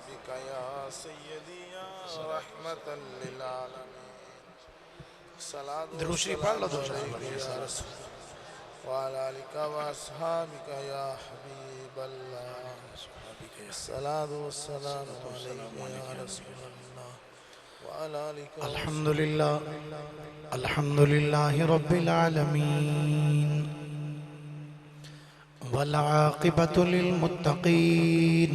वअसहाबिका या सय्यदी या रहमतल लिल आलमीन। दुरूद शरीफ पढ़ लो दो चार व अला आलिका वअसहाबिका या हबीबल्लाह। सलातो वस्सलामु अलैका या रसूलल्लाह व अला आलिका। अल्हम्दुलिल्लाह अल्हम्दुलिल्लाहि रब्बिल आलमीन वल आक़िबतु लिल मुत्तक़ीन।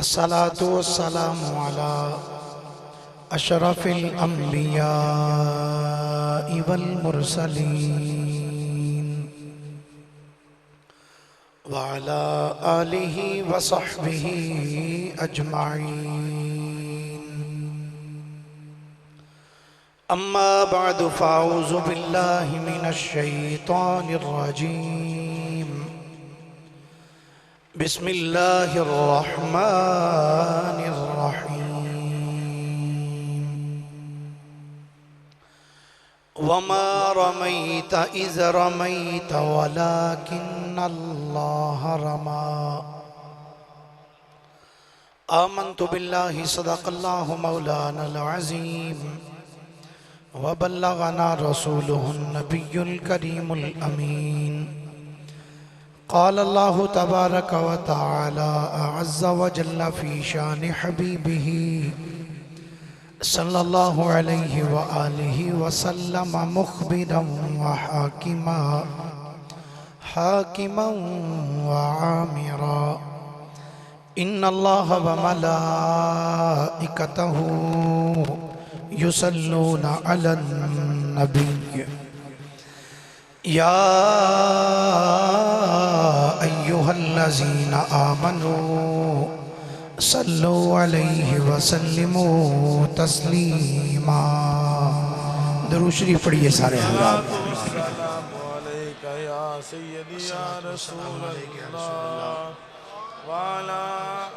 अस्सलातु वस्सलामु अला अशरफिल अंबिया वल मुरसलीन व अला आलिहि व सहबिहि अजमाईन। अम्मा बअदु फ़अऊज़ु बिल्लाहि मिनश शैतानिर रजीम। बिस्मिल्लाहिर रहमानिर रहीम। वमा रमैत इज़ रमैत वलाकिन्नल्लाह रमा। आमन्तु बिल्लाहि सदक़ल्लाहु मौलानल अज़ीम व बल्लगना रसूलुहुन नबियुल करीमुल अमीन। क़ाल अल्लाहु तबारक व तआला अज़्ज़ व जल्ल फ़ी शान हबीबिही सल्लल्लाहु अलैहि व आलिहि व सल्लम मुख़बिरन व हाकिमन व आमिरा। इन्नल्लाह व मलाइकतहु युसल्लूना अलन नबी या अय्युहल्लज़ीना आमनू सल्लु अलैहि व सल्लिमू तस्लीमा। दुरूद शरीफ पढ़िए सारे हज़रात। सलातो अलैका या सय्यदी या रसूलल्लाह व अला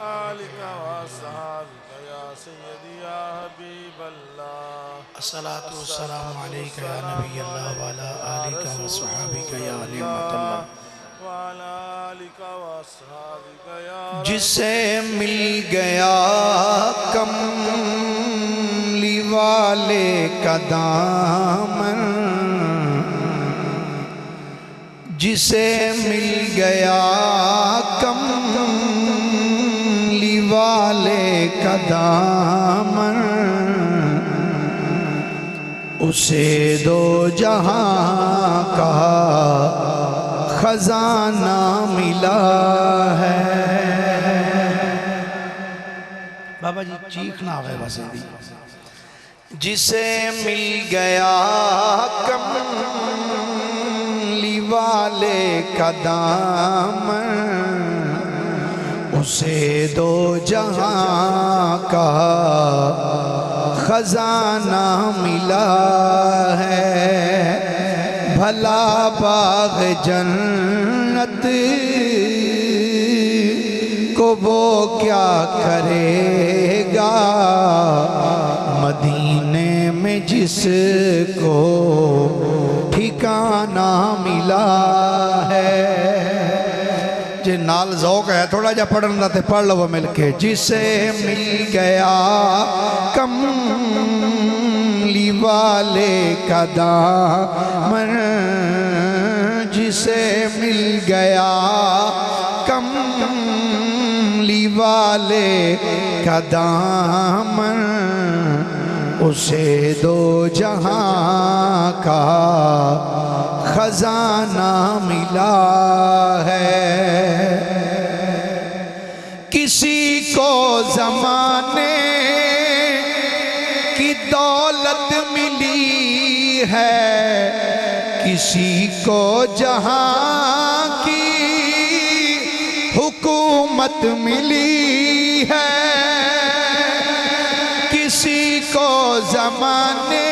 आलिका वअसहाबिका या सय्यदी या हबीबल्लाह। अस्सलातु वस्सलामु अलैका या नबी अल्लाह व अला आलिका व सहाबिका या निअमतल्लाह। जिसे मिल गया कमली वाले का दामन, जिसे मिल गया कमली वाले का दामन, उसे दो जहां का खजाना मिला है। बाबा जी चीखना है बस। जिसे मिल गया कमली वाले का दामन, उसे दो जहां का खजाना मिला है। भला बाग जन्नत को वो क्या करेगा, मदीने में जिसको ठिकाना मिला है। जे नाल ज़ौक़ है थोड़ा जा पढ़न दा ते पढ़ लो मिलके। जिसे मिल गया कमली वाले का दामन, जिसे मिल गया कमली वाले का दामन, उसे दो जहां का खजाना मिला है। किसी को ज़माने की दौलत मिली है, किसी को जहां की हुकूमत मिली है। किसी को ज़माने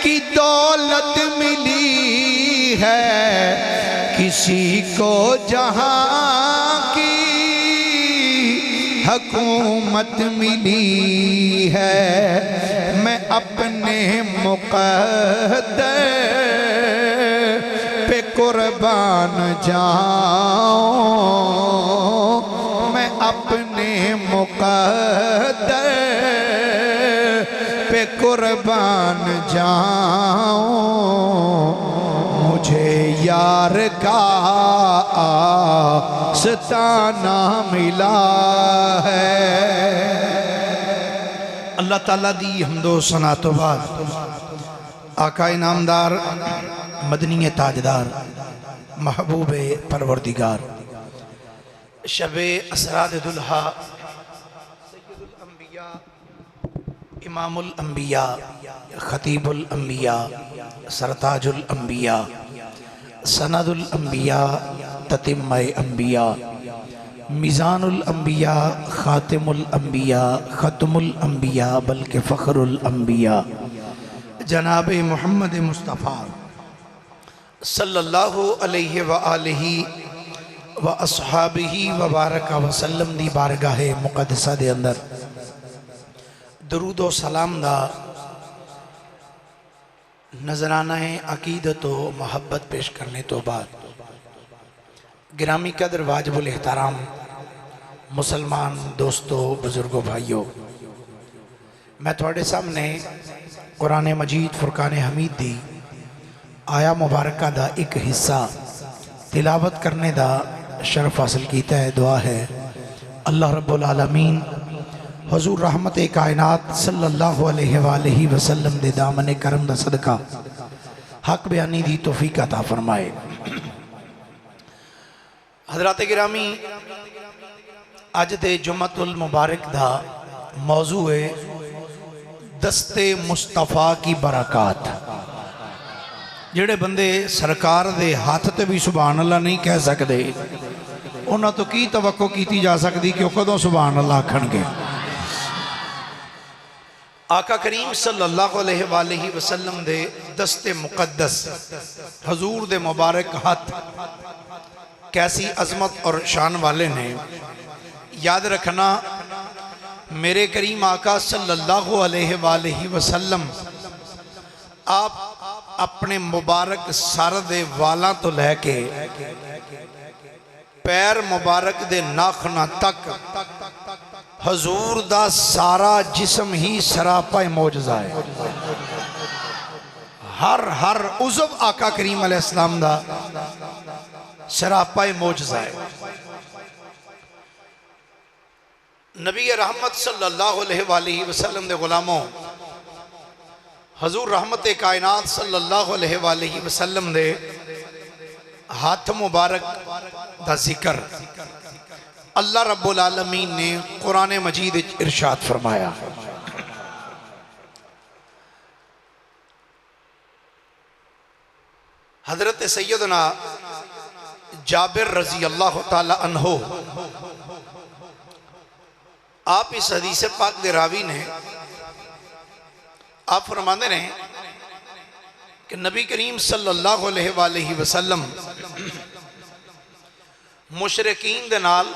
की दौलत मिली है, किसी को जहां की हुकूमत मिली है। मैं अपने मुक़द्दर पे कुर्बान जाऊं, अपने मुक़द्दर पे कुर्बान जाऊं, मुझे यार का आस्ताना मिला है। अल्लाह ताला दी हम्दो सना तो बाद आका इनामदार मदनी ताजदार महबूब परवरदिगार शबे असराद दुल्हा सय्यदुल अंबिया इमामुल अंबिया खतीबुल अंबिया सरताजुल अंबिया सनदुल अंबिया ततिम्मे अंबिया मिज़ानुल अंबिया खातिमुल अंबिया खत्मुल अंबिया बल्कि फ़ख्रुल अंबिया जनाब मोहम्मद मुस्तफ़ा सल्लल्लाहु अलैहि व आलिहि व अस्हाबिही व बारक वसल्लम दी बारगाह मुक़द्दसा दे अंदर दरूद व सलाम दा नजराना अकीदत व मोहब्बत पेश करने तो बाद गिरामी कदर वाजिबुल एहतराम मुसलमान दोस्तों बुजुर्गों भाइयों, मैं थोड़े सामने कुरान मजीद फुरकान हमीद दी आया मुबारक दा एक हिस्सा तिलावत करने दा शरफ हासिल कीता है। दुआ है अल्लाह रब्बुल आलमीन हुजूर रहमत कायनात सल्लल्लाहु अलैहि वसल्लम दे दामन करम दा सदका हक बयानी दी तौफीक अता फरमाए। हज़रात गिरामी, अज दे जुम्मतुल मुबारक दा मौजू है दस्ते मुस्तफ़ा की बरकात। जेड़े बंदे सरकार दे हाथ ते भी सुभान अल्लाह नहीं कह सकते, उन्हां तो की तवक्को की जा सकती कि वह कदों सुभान अल्लाह आखणगे। आका करीम सल्लल्लाहु अलैहि वसल्लम दे दस्ते मुकद्दस हजूर दे मुबारक हाथ कैसी अजमत और शान वाले ने। याद रखना, मेरे करीम आका सल्लल्लाहु अलैहि वसल्लम आप अपने मुबारक सर दे वालों तो लैके पैर मुबारक दे नाखना तक हजूर दा सारा जिस्म ही सरापा मौजज़ा है। हर उज़व आका करीम अलैहिस्सलाम दा सरापा मौजज़ा है। नबी रहमत सल्लल्लाहु अलैहि वसल्लम दे गुलामों, हजूर रहमत कायनात सल्लल्लाहु अलैहि वसल्लम दे हाथ मुबारक दा जिक्र अल्लाह रब्बुल आलमीन ने कुरान मजीद इरशाद फरमाया। हजरत सैयदना जाबिर रजी अल्लाह ताला अन्हो, आप इस हदीस पाक दे रावी ने, आप फरमाते हैं कि नबी करीम सल्लल्लाहु अलैहि वसल्लम मुशरिकीन दे नाल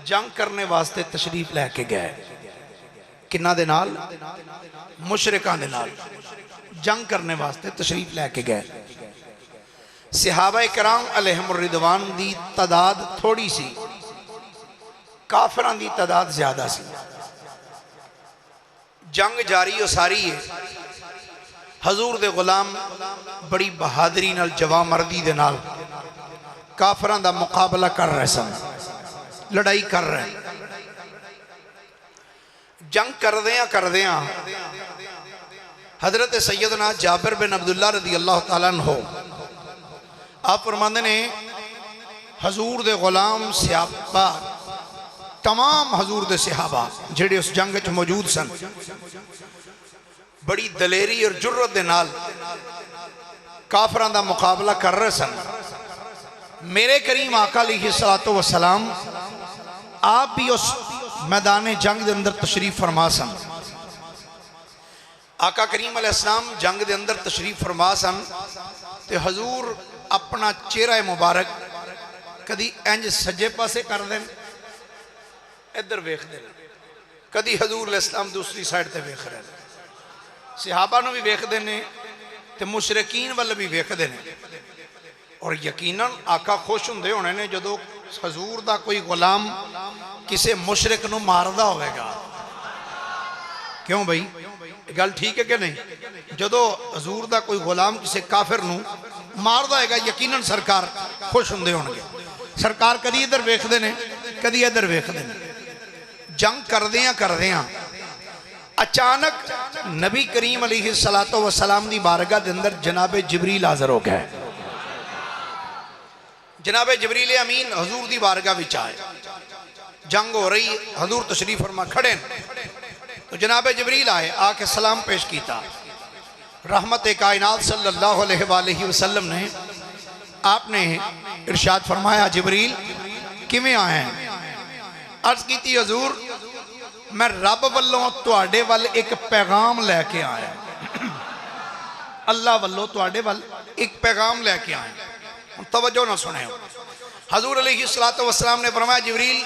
जंग करने वास्ते तशरीफ लैके गए। किन्ना दे नाल? मुशरिकां दे नाल जंग करने वास्ते तशरीफ लैके गए। सहाबा कराम अलैहिमुर रिदवान दी तादाद थोड़ी सी, काफिरां दी तादाद ज्यादा सी। जंग जारी उसारी है। हजूर दे गुलाम बड़ी बहादरी नाल जवामर्दी दे नाल काफिरां दा मुकाबला कर रहे सन, लड़ाई कर रहे। जंग करदियां हजरत सैयदना जाबिर बिन अब्दुल्ला रज़ी अल्लाह तआला अन्हु आप फरमाते ने, हजूर दे गुलाम सहाबा तमाम हजूर दे सहाबा जेड़े उस जंग च मौजूद सन बड़ी दलेरी और जुर्रत दे नाल काफिरां दा मुकाबला कर रहे सन। मेरे करीम आका अलैहिस्सलातु वस्सलाम आप भी उस मैदान जंग के अंदर तशरीफ फरमा सन। आका करीम अलैहिस्सलाम जंग के अंदर तशरीफ फरमा सन ते हजूर अपना चेहरा मुबारक कदी इंज सज्जे पासे कर दें, इधर वेखते, कदी हजूर अलैहिस्सलाम दूसरी साइड ते वेख रहे, सहाबा नूं भी वेखते हैं ते मुशरिकीन वाल भी वेखते हैं। और यकीनन आका खुश होंदे होने ने जदों हजूर दा कोई गुलाम किसी मुशरिक नूं मारदा होवेगा। क्यों भाई, गल ठीक है कि नहीं? जदों हजूर दा कोई गुलाम किसी काफिर नूं मारदा होगा, यकीनन सरकार खुश हुंदे होणगे। सरकार कदी इधर वेखदे ने, कदी इधर वेखदे ने। जंग करदियां अचानक नबी करीम अलैहिस्सलातो वस्सलाम दी बारगाह दे अंदर जनाबे जिबरील हाज़र हो गए। जनाबे जिबरील अमीन हजूर दी बारगाह विच आए। जंग हो रही, हजूर तशरीफ फरमा खड़े, तो जनाबे जिबरील आए, आके सलाम पेश किया। रहमत कायनात सल्लल्लाहु अलैहि वसल्लम ने आपने इरशाद फरमाया, जिबरील किवें आए हैं? अर्ज की, हजूर मैं रब वल्लों तुहाडे वल एक पैगाम लैके आया, अल्लाह वल्लों तुहाडे वल एक पैगाम लैके आया। तवज्जो ना सुने। हजूर अलैहिस्सलातु वस्सलाम ने फरमाया, जिबरील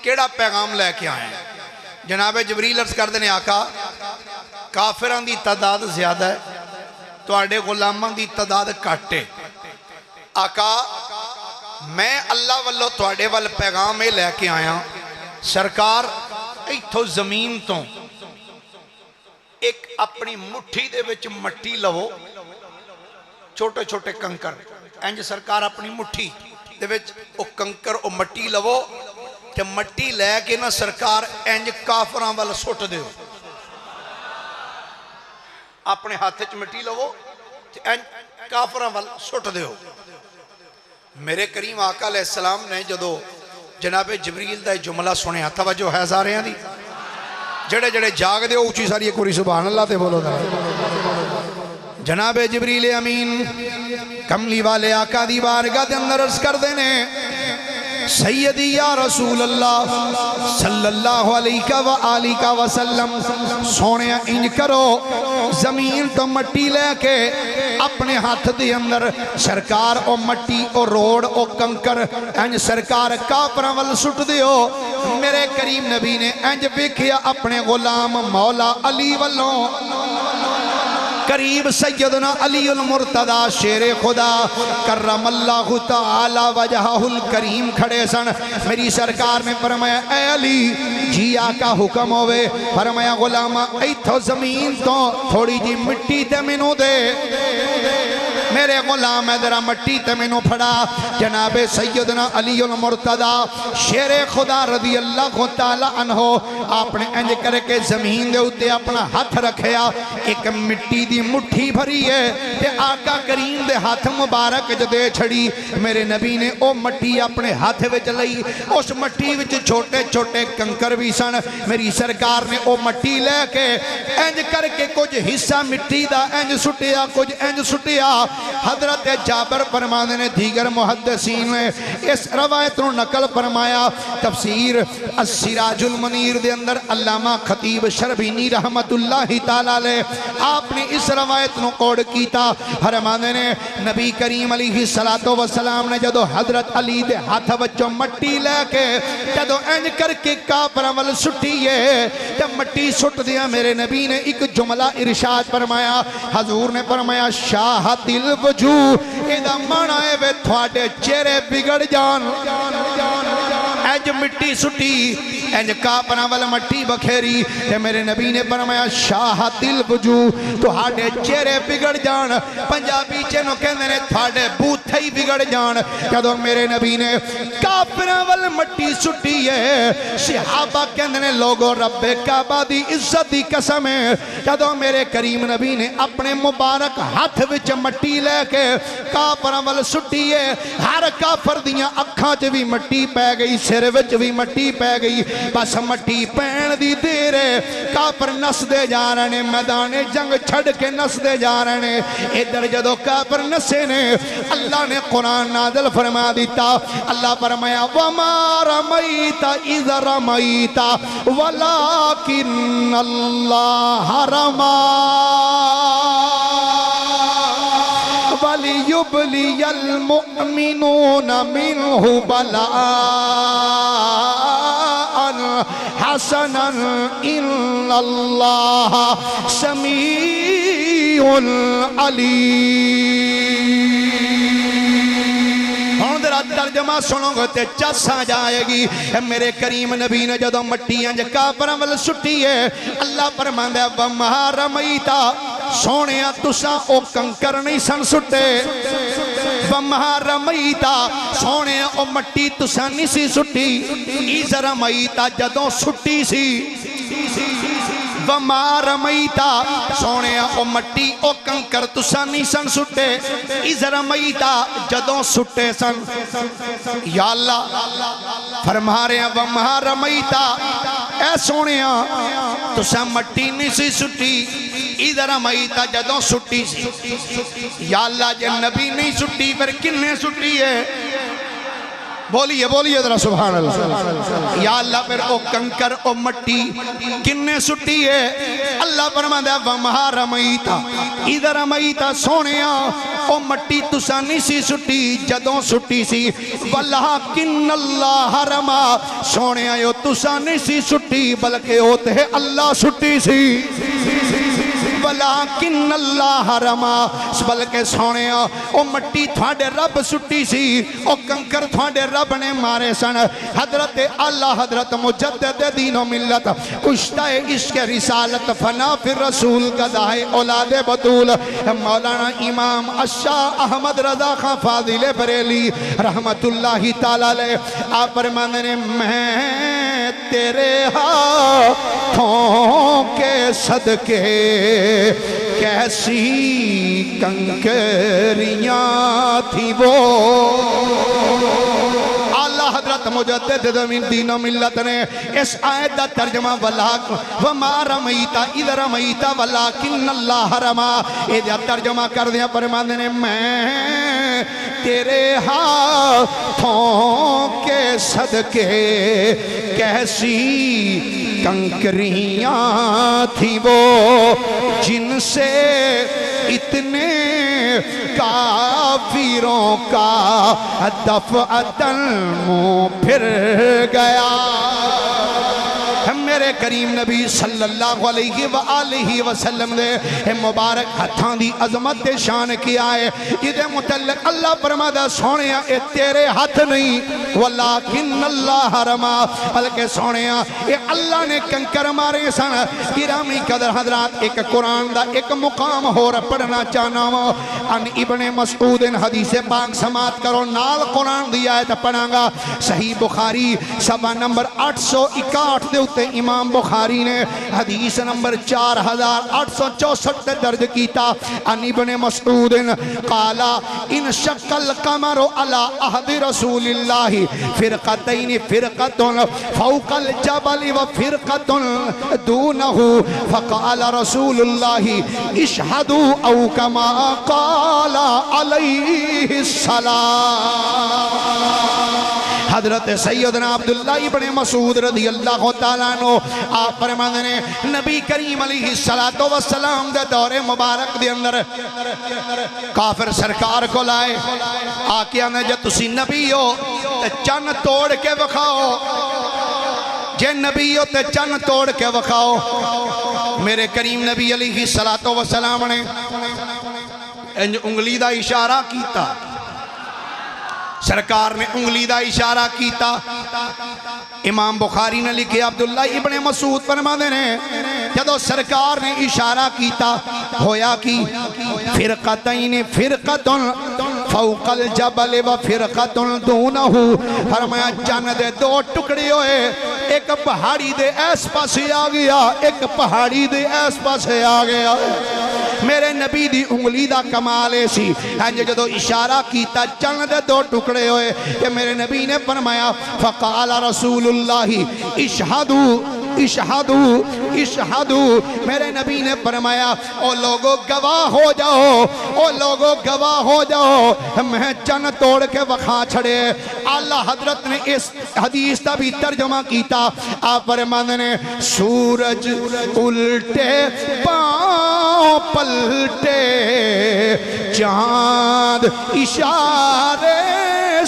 केड़ा पैगाम लैके आए? जनाबे जिबरील अर्ज करते हैं, आका काफिरां दी तादाद ज्यादा है, तुहाडे गुलामां दी तादाद घट है। आका मैं अल्लाह वल्लों तुहाडे वल पैगाम ये लैके आया, सरकार इथों जमीन तो एक अपनी मुट्ठी दे विच मट्टी लवो, छोटे छोटे कंकर, इंज सरकार अपनी मुट्ठी दे विच ओ कंकर ओ मट्टी लवो, ते मट्टी लैके ना सरकार इंज काफरां वल सुट दो। अपने हाथ च मिट्टी लवो ते इंज काफरां वल सुट दो। मेरे करीम आका अलैहिस्सलाम ने जदों जनाबे जिबरील दा जुमला सुनिया, तवज्जो है सारियां दी, जेड़े जेड़े जागदे हो उची सारी एक बारी सुभान अल्लाह ते बोलो। जनाबे जिबरील अमीन कमली वाले आका दी बारगाह दे अंदर अर्ज करदे ने, सैयदी या रसूल अल्लाह सल्लल्लाहु अलैहि वसल्लम, सोने इंज करो, जमीन तो मट्टी लेके अपने हाथ दे अंदर सरकार ओ मट्टी ओ रोड ओ कंकर इंज सरकार काफरां वल सुट दियो। मेरे करीम नबी ने इंज वेखिया अपने गुलाम मौला अली वल्लों, करीब सैयदना अली उल मुर्तदा शेरे खुदा करमल्लाहु तआला वजहुल करीम खड़े सन। मेरी सरकार ने फरमाया, ए अली जी आका हुक्म होवे। फरमाया, गुलामा इथों जमीन तो थोड़ी जी मिट्टी ते मैनू दे, मेरे गुलाम है जरा मट्टी ते मैनू फड़ा। जनाबे सैयदना अली उल मुर्तदा शेरे खुदा रदी अल्लाह तआला अन्हो आपने इंज करके जमीन दे उत्ते अपना हाथ रखया, एक मिट्टी दी मुट्ठी भरी है ते आका करीम दे हाथ मुबारक च दे छड़ी। मेरे नबी ने ओ मट्टी अपने हाथ विच लई, उस मट्टी विच छोटे छोटे कंकर भी सन। मेरी सरकार ने ओ मट्टी लैके इंज करके कुछ हिस्सा मिट्टी दा इंज सुटिया, कुछ इंज सुटिया। हजरत जाबर फरमाते ने, दीगर मुहद्दिसीन ने इस रवायत को नकल फरमाया। तफसीर अस्सिराजुल मुनीर दे अंदर अल्लामा खतीब शरबीनी रहमतुल्लाहि तआला अलैह आपने इस रवायत को कोड किया। फरमाते ने, नबी करीम अलैहिस्सलातु वस्सलाम ने जदों हजरत अली दे हाथ विचों मट्टी लैके जदों इंज करके काफरां वल सुट्टी है ते मट्टी सुट दिया, मेरे नबी ने एक जुमला इरशाद फरमाया। हजूर ने फरमाया, शाहतिल वजू, एदा माना है वे थोड़े चेहरे बिगड़ जान। इंज मिट्टी सुटी, इंज काफरां वल मट्टी बखेरी ते मेरे नबी ने फरमाया, शाहतिल वजू, तुहाडे चेहरे बिगड़ जान। पंजाबी च नो कहंदे ने थोड़े बूथे ही बिगड़ जान। जदों मेरे नबी ने काफरां वल मट्टी सुटी है, सहाबा कहंदे ने, लोगो रब्बे काबा दी इज्जत दी कसम है, जदों मेरे करीम नबी ने अपने मुबारक हाथ विच मट्टी लैके काफरां वल सुटी है, हर काफर दियां अखां च भी मट्टी पै गई, सिर विच भी मट्टी पै गई। बस मट्टी पैण दी देर है, काफर नसदे जा रहे ने, मैदाने जंग छड़ के नसदे जा रहे ने। इधर जदों काफर नसे ने, अल्लाह ने कुरान नाज़िल फरमा दिता। अल्लाह फरमाया, वमा रमैता इज़ रमैता वलाकिन अल्लाह रमा वलियुब्लियल मुमिनूना मिन्हु बलाअन हसनन इन्नल्लाह समीउल अलीम। तर्जमा सुनोगे ते चस आ जाएगी। मेरे करीम नबी ने जदों मट्टी अंज काफरां वल सुट्टी है, अल्लाह फरमांदा है वमा रमईता, सोने तुसा ओ कंकर नहीं सन सुट्टे, वमा रमईता सोने ओ मट्टी तुसा नहीं सी सुट्टी, इज़ रमईता जदों सुट्टी सी, वमा रमईता सोने ओ मट्टी ओ कंकर तुसा नहीं सन सुट्टे, इज़ रमईता जदों सुट्टे सन। या अल्लाह फरमा रहे हैं वमा रमईता, ऐ सोने तुसा मट्टी नहीं सी सुट्टी, इज़ रमईता जदों सुट्टी सी। या अल्लाह जे नबी नहीं सुट्टी फिर किन्ने सुट्टी है? बोलिए बोलिए जरा सुभान अल्लाह। या अल्लाह फिर ओ कंकर ओ मट्टी किन्ने सुट्टी है? अल्लाह फरमांदा है वमा रमईता, इधर रमईता सोनिया ओ मट्टी तुसा नहीं सी सुट्टी जदों सुट्टी सी, वलाकिन्नल्लाह रमा सोनिया यो तुसा नहीं सी सुट्टी बल्कि ओ ते अल्लाह सुट्टी सी, वलाकिन्नल्लाह रमा बल्कि सोनिया ओ मट्टी थोड़े रब सुट्टी सी, ओ कंकर थोड़े रब ने मारे सन। हजरत अल्लाह हजरत मुजद्दिद दीन व मिल्लत कुश्ताए इश्क रिसालत फना फिर रसूल गदाए औलादे बतूल मौलाना इमाम अशाह अहमद रजा खां फाजिल बरेली रहमतुल्लाहि ताला अलैह आप फरमाते ने मैं तेरे हाथों के सदके कैसी कंकरियां थी वो। हजरत मुजद्दिद दीन मिल्लत ने इस आयत का तर्जमा वमा रमईता इज़ रमईता वलाकिन्नल्लाह रमा इसका तर्जमा कर दिया फरमाते ने मैं तेरे हाथों के सदके कैसी कंकरियां थी वो, जिनसे इतने काफिरों का दफ़अतन मुँह फिर गया। मेरे करीम नबी सल्लल्लाहु अलैहि वसल्लम ने मुबारक हथां दी अजमत ते शान किया है, जिदे मुतल्लिक अल्लाह फरमादा सोनिया ए तेरे हाथ नहीं वलाकिन्नल्लाह रमा बल्कि सोनिया ए अल्लाह ने कंकर मारे सन। गिरामी कदर हजरात एक कुरान दा एक मुकाम होर पढ़ना चाहना वा। अन इब्ने मसऊद हदीस पाक समात करो नाल कुरान दी आयत पढ़ांगा। सही बुखारी सभा नंबर 861 दे उत्ते इमाम बुखारी ने हदीस नंबर 4864 दर्ज किया। अन इब्ने मसऊद काला इन शक्ल कमर अला अहद रसूलिल्लाह फिरकतैन फिरकतुन फौकल जबल व फिरकतुन दूनहु फकाल रसूलुल्लाह इशहदू औ कमा काला अलैहि सलाम। हजरत सैयदना अब्दुल्ला इब्ने मसूद रज़ी अल्लाह तआला अन्हु आप फरमाते ने नबी करीम अलैहि सलातो व सलाम दे दौरे मुबारक दे अंदर काफिर सरकार को लाए आके आने जे तुसी नबी हो ते चन्न तोड़ के विखाओ, जे नबी हो ते चन्न तोड़ के विखाओ। मेरे करीम नबी अलैहि सलातो व सलाम ने इंज उंगली दा इशारा किया, सरकार ने उंगली का इशारा किया। इमाम बुखारी ने लिखे अब्दुल्ला इब्ने मसूद फरमाते ने जदों सरकार ने इशारा किया होया कि फिरकतैन फिरकतुन फौकल जबल व फिरकतुन दूनहु फरमाया चन्न दे दो टुकड़े होए, एक पहाड़ी दे इस पासे आ गया एक पहाड़ी दे इस पासे आ गया। मेरे नबी दी उंगली दा कमाल सी इंज जदों इशारा किया चन्न दे दो टुकड़े होए कि मेरे नबी ने फरमाया फकाल रसूलुल्लाह इशहदू इशहदू इशहदू। मेरे नबी ने फरमाया ओ लोगो गवाह हो जाओ, ओ लोगो गवाह हो जाओ मैं चन्न तोड़ के वखा छड़े। आला हजरत ने इस हदीस का भी तर्जमा किया। आप फरमाते ने सूरज उल्टे पांव पलटे चांद इशारे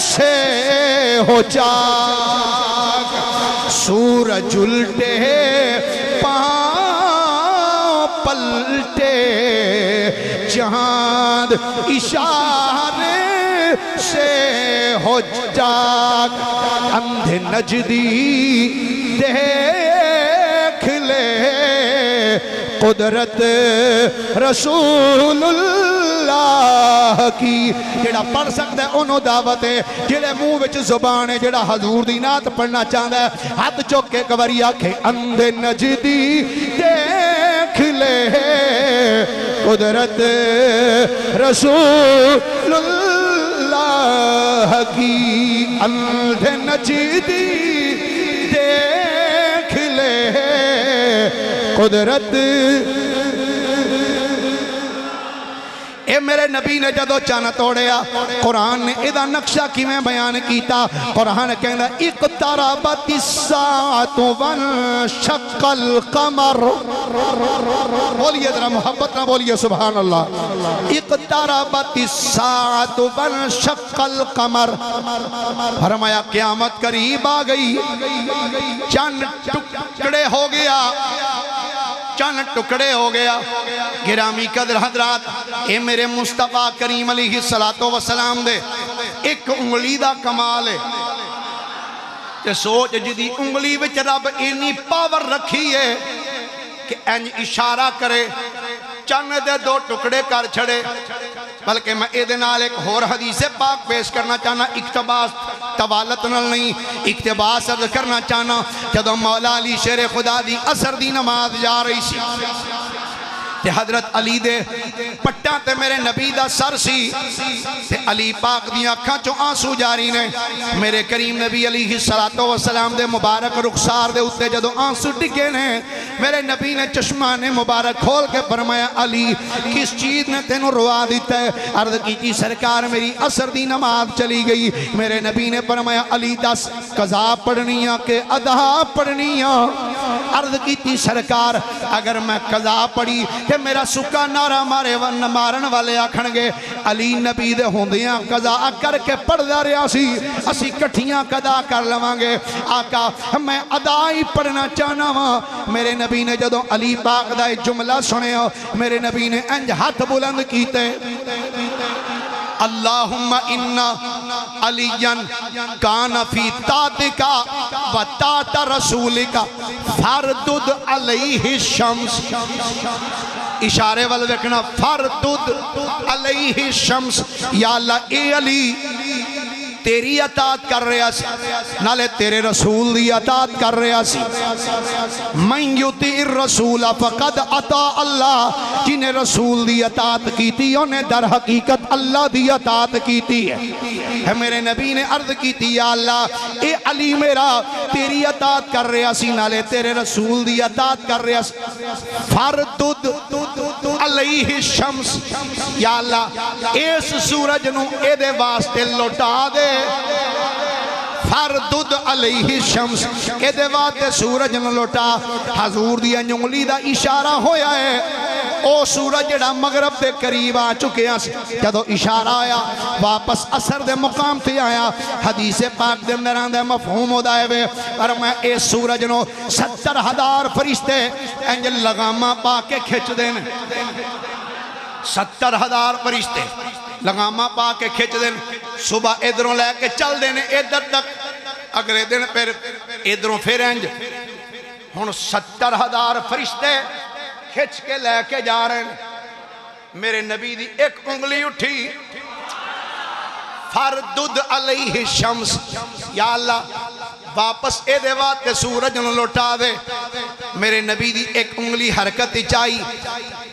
से हो जाग, सूरज उल्टे पांव पलटे चांद इशारे से हो जाग अंधे नजदी देख ले कुदरत रसूलुल्लाह की। जेड़ा पढ़ सकता है उन्होंने दावत है, जेड़े मुंह विच जुबान है, जेड़ा हजूर दी नात पढ़ना चाहता है हाथ चुक के एक बारी आखे अंधे नजदी देख ले कुदरत रसूलुल्लाह की। अंधे नजदी देख ले कुदरत। ए मेरे नबी ने जदों चन्न तोड़िया कुरान ने इहदा नक्शा किवें बयान कीता। कुरान कहंदा इक़्तरबतिस्साअतु वंशक़्क़ल क़मर। बोलिए जरा मोहब्बत ना बोलिए सुभान अल्लाह। इक़्तरबतिस्साअतु वंशक़्क़ल क़मर। फरमाया क़यामत करीब आ गई, चन्न टुकड़े हो गया, चन्न टुकड़े हो गया। गिरामी कदर हजरात ए मेरे मुस्तफा करीम अलैहिस्सलातो वस्सलाम दे एक उंगली दा कमाल है। ते सोच जिदी उंगली विच रब इन्नी पावर रखी है कि इंज इशारा करे चन्न दे दो टुकड़े कर छड़े। बल्कि मैं ये एक होर हदीसे पाक पेश करना चाहना, इक्तबास तवालत नाल नहीं, इक्तबास अर्ज करना चाहना। जदों मौला अली शेरे खुदा दी असर दी नमाज जा रही सी ते हजरत अली दे पट्टा ते मेरे नबी दा सर सी ते अली पाक दी अखां चों आंसू जारी ने। मेरे करीम नबी अलैहिस्सलातो वस्सलाम दे मुबारक रुखसार दे उत्ते जदों आंसू डिगे ने मेरे नबी ने चश्मा ने मुबारक खोल के फरमाया अली किस चीज ने तेनू रुआ दिता है। अर्ज की सरकार मेरी असर दी नमाज चली गई। मेरे नबी ने फरमाया अली दस कज़ा पढ़नी है कि अदा पढ़नी है। अर्ज की सरकार अगर मैं कज़ा पढ़ी ते मेरा सुक्का नारा मारे मारन वाले आखणगे अली नबी दे होंदियां कज़ा करके पढ़दा रहा सी, असी कट्ठियां कदा कर लवांगे। आका मैं अदा ही पढ़ना चाहना वा। मेरे नबी ने जदों अली पाक दा जुमला सुनिया मेरे नबी ने इंज हाथ बुलंद कीते अल्लाहुम्मा इन्ना अलियन काना फी तातिका व ताता रसूलिका फरदुद अलैहि शम्स। इशारे वाल देखना फरदुद अलैहि शम्स। या अल्लाह ए अली तेरी अतात कर रहा सी नाले तेरे रसूल दी अतात कर रहा सी। मन युतीर रसूल फकद अता अल्लाह। जिन्हें रसूल दी अतात कीती उन्हें दर हकीकत अल्लाह दी अतात कीती है। मेरे नबी ने अर्ज की या अल्लाह ए अली मेरा तेरी अतात कर रहा सी नाले तेरे रसूल दी अतात कर रहा सी। फरदुद अलैहि शम्स। या अल्लाह इस सूरज नू एदे वास्ते लौटा दे। फरदुद अलैहि शम्स एदे वास्ते सूरज न लौटा। हजूर दी उंगली दा इशारा होया है। ओ सूरज जेड़ा मगरब के करीब आ चुकिया जदों इशारा आया वापस असर दे मुकाम ते आया। हदीसे पाक दे अंदर आंदा मफहूम होदा है और मैं इस सूरज नो 70,000 फरिश्ते इंज लगामा पा के खिंच देन। 70,000 फरिश्ते लगामा पा के खिंच देन। सुबह इधरों लैके चल देने इधर तक, अगले दिन फिर इधरों फिर इंज। हुण 70,000 फरिश्ते खिंच के लैके जा रहे हैं। मेरे नबी दी एक उंगली उठी फरदुद अलैहि शम्स। या अल्लाह वापस एदे वास्ते सूरज न लौटा दे। मेरे नबी दी एक उंगली हरकत आई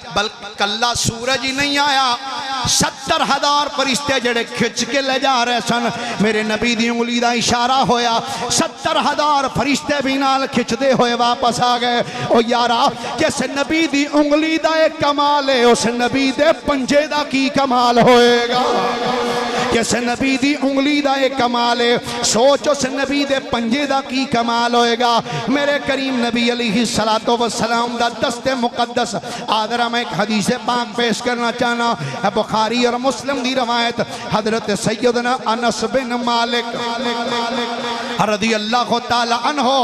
बल्कि कल्ला सूरज ही नहीं आया। 70,000 फरिश्ते जड़े खिंच के ले जा रहे सन। मेरे नबी दी उंगली का इशारा होया 70,000 फरिश्ते भी नाल खिंचते हुए वापस आ गए। ओ यारा जिस नबी दी उंगली का एक कमाल है उस नबी दे पंजे का की कमाल होएगा। जिस नबी दी उंगली का एक कमाल है सोच उस नबी दे पंजे का की कमाल होएगा। मेरे करीम नबी अलैहिस्सलातो वस्सलाम दा दस्ते मुकद्दस आदरा मैं एक हदीस पाक पेश करना चाहना। बुखारी और मुस्लिम की रवायत हजरत सैयदना अनस बिन मालिक रज़ी अल्लाह तआला अन्हो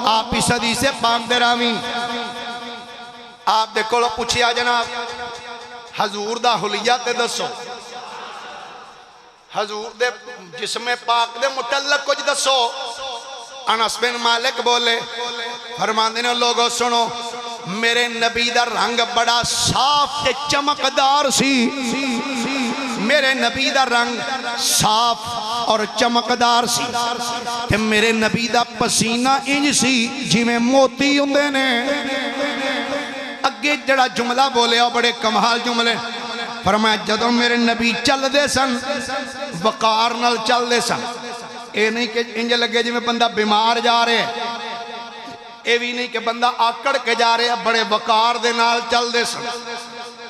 आप इस हदीस पाक दे रावी आप दे कोलों पूछिया जनाब हजूर दा हुलिया ते दसो। हजूर दे जिस्म पाक दे मुतल्लक कुछ दसो। अनस बिन मालिक बोले, फरमांदे ने लोगों सुनो, मेरे नबी दा रंग बड़ा साफ ते चमकदार सी। मेरे नबी दा रंग साफ और चमकदार सी ते मेरे नबी दा पसीना इंज सी जिवें मोती हुंदे ने। अगे जड़ा जुमला बोलिया बड़े कमाल जुमले। फरमाया जदों मेरे नबी चलदे सन वकार नाल चलदे सन। ये नहीं कि इंज लगे जिवें बंदा बीमार जा रहा है, ये भी नहीं कि बंदा आकड़ के जा रहा, बड़े वकार दे नाल चलदे सन।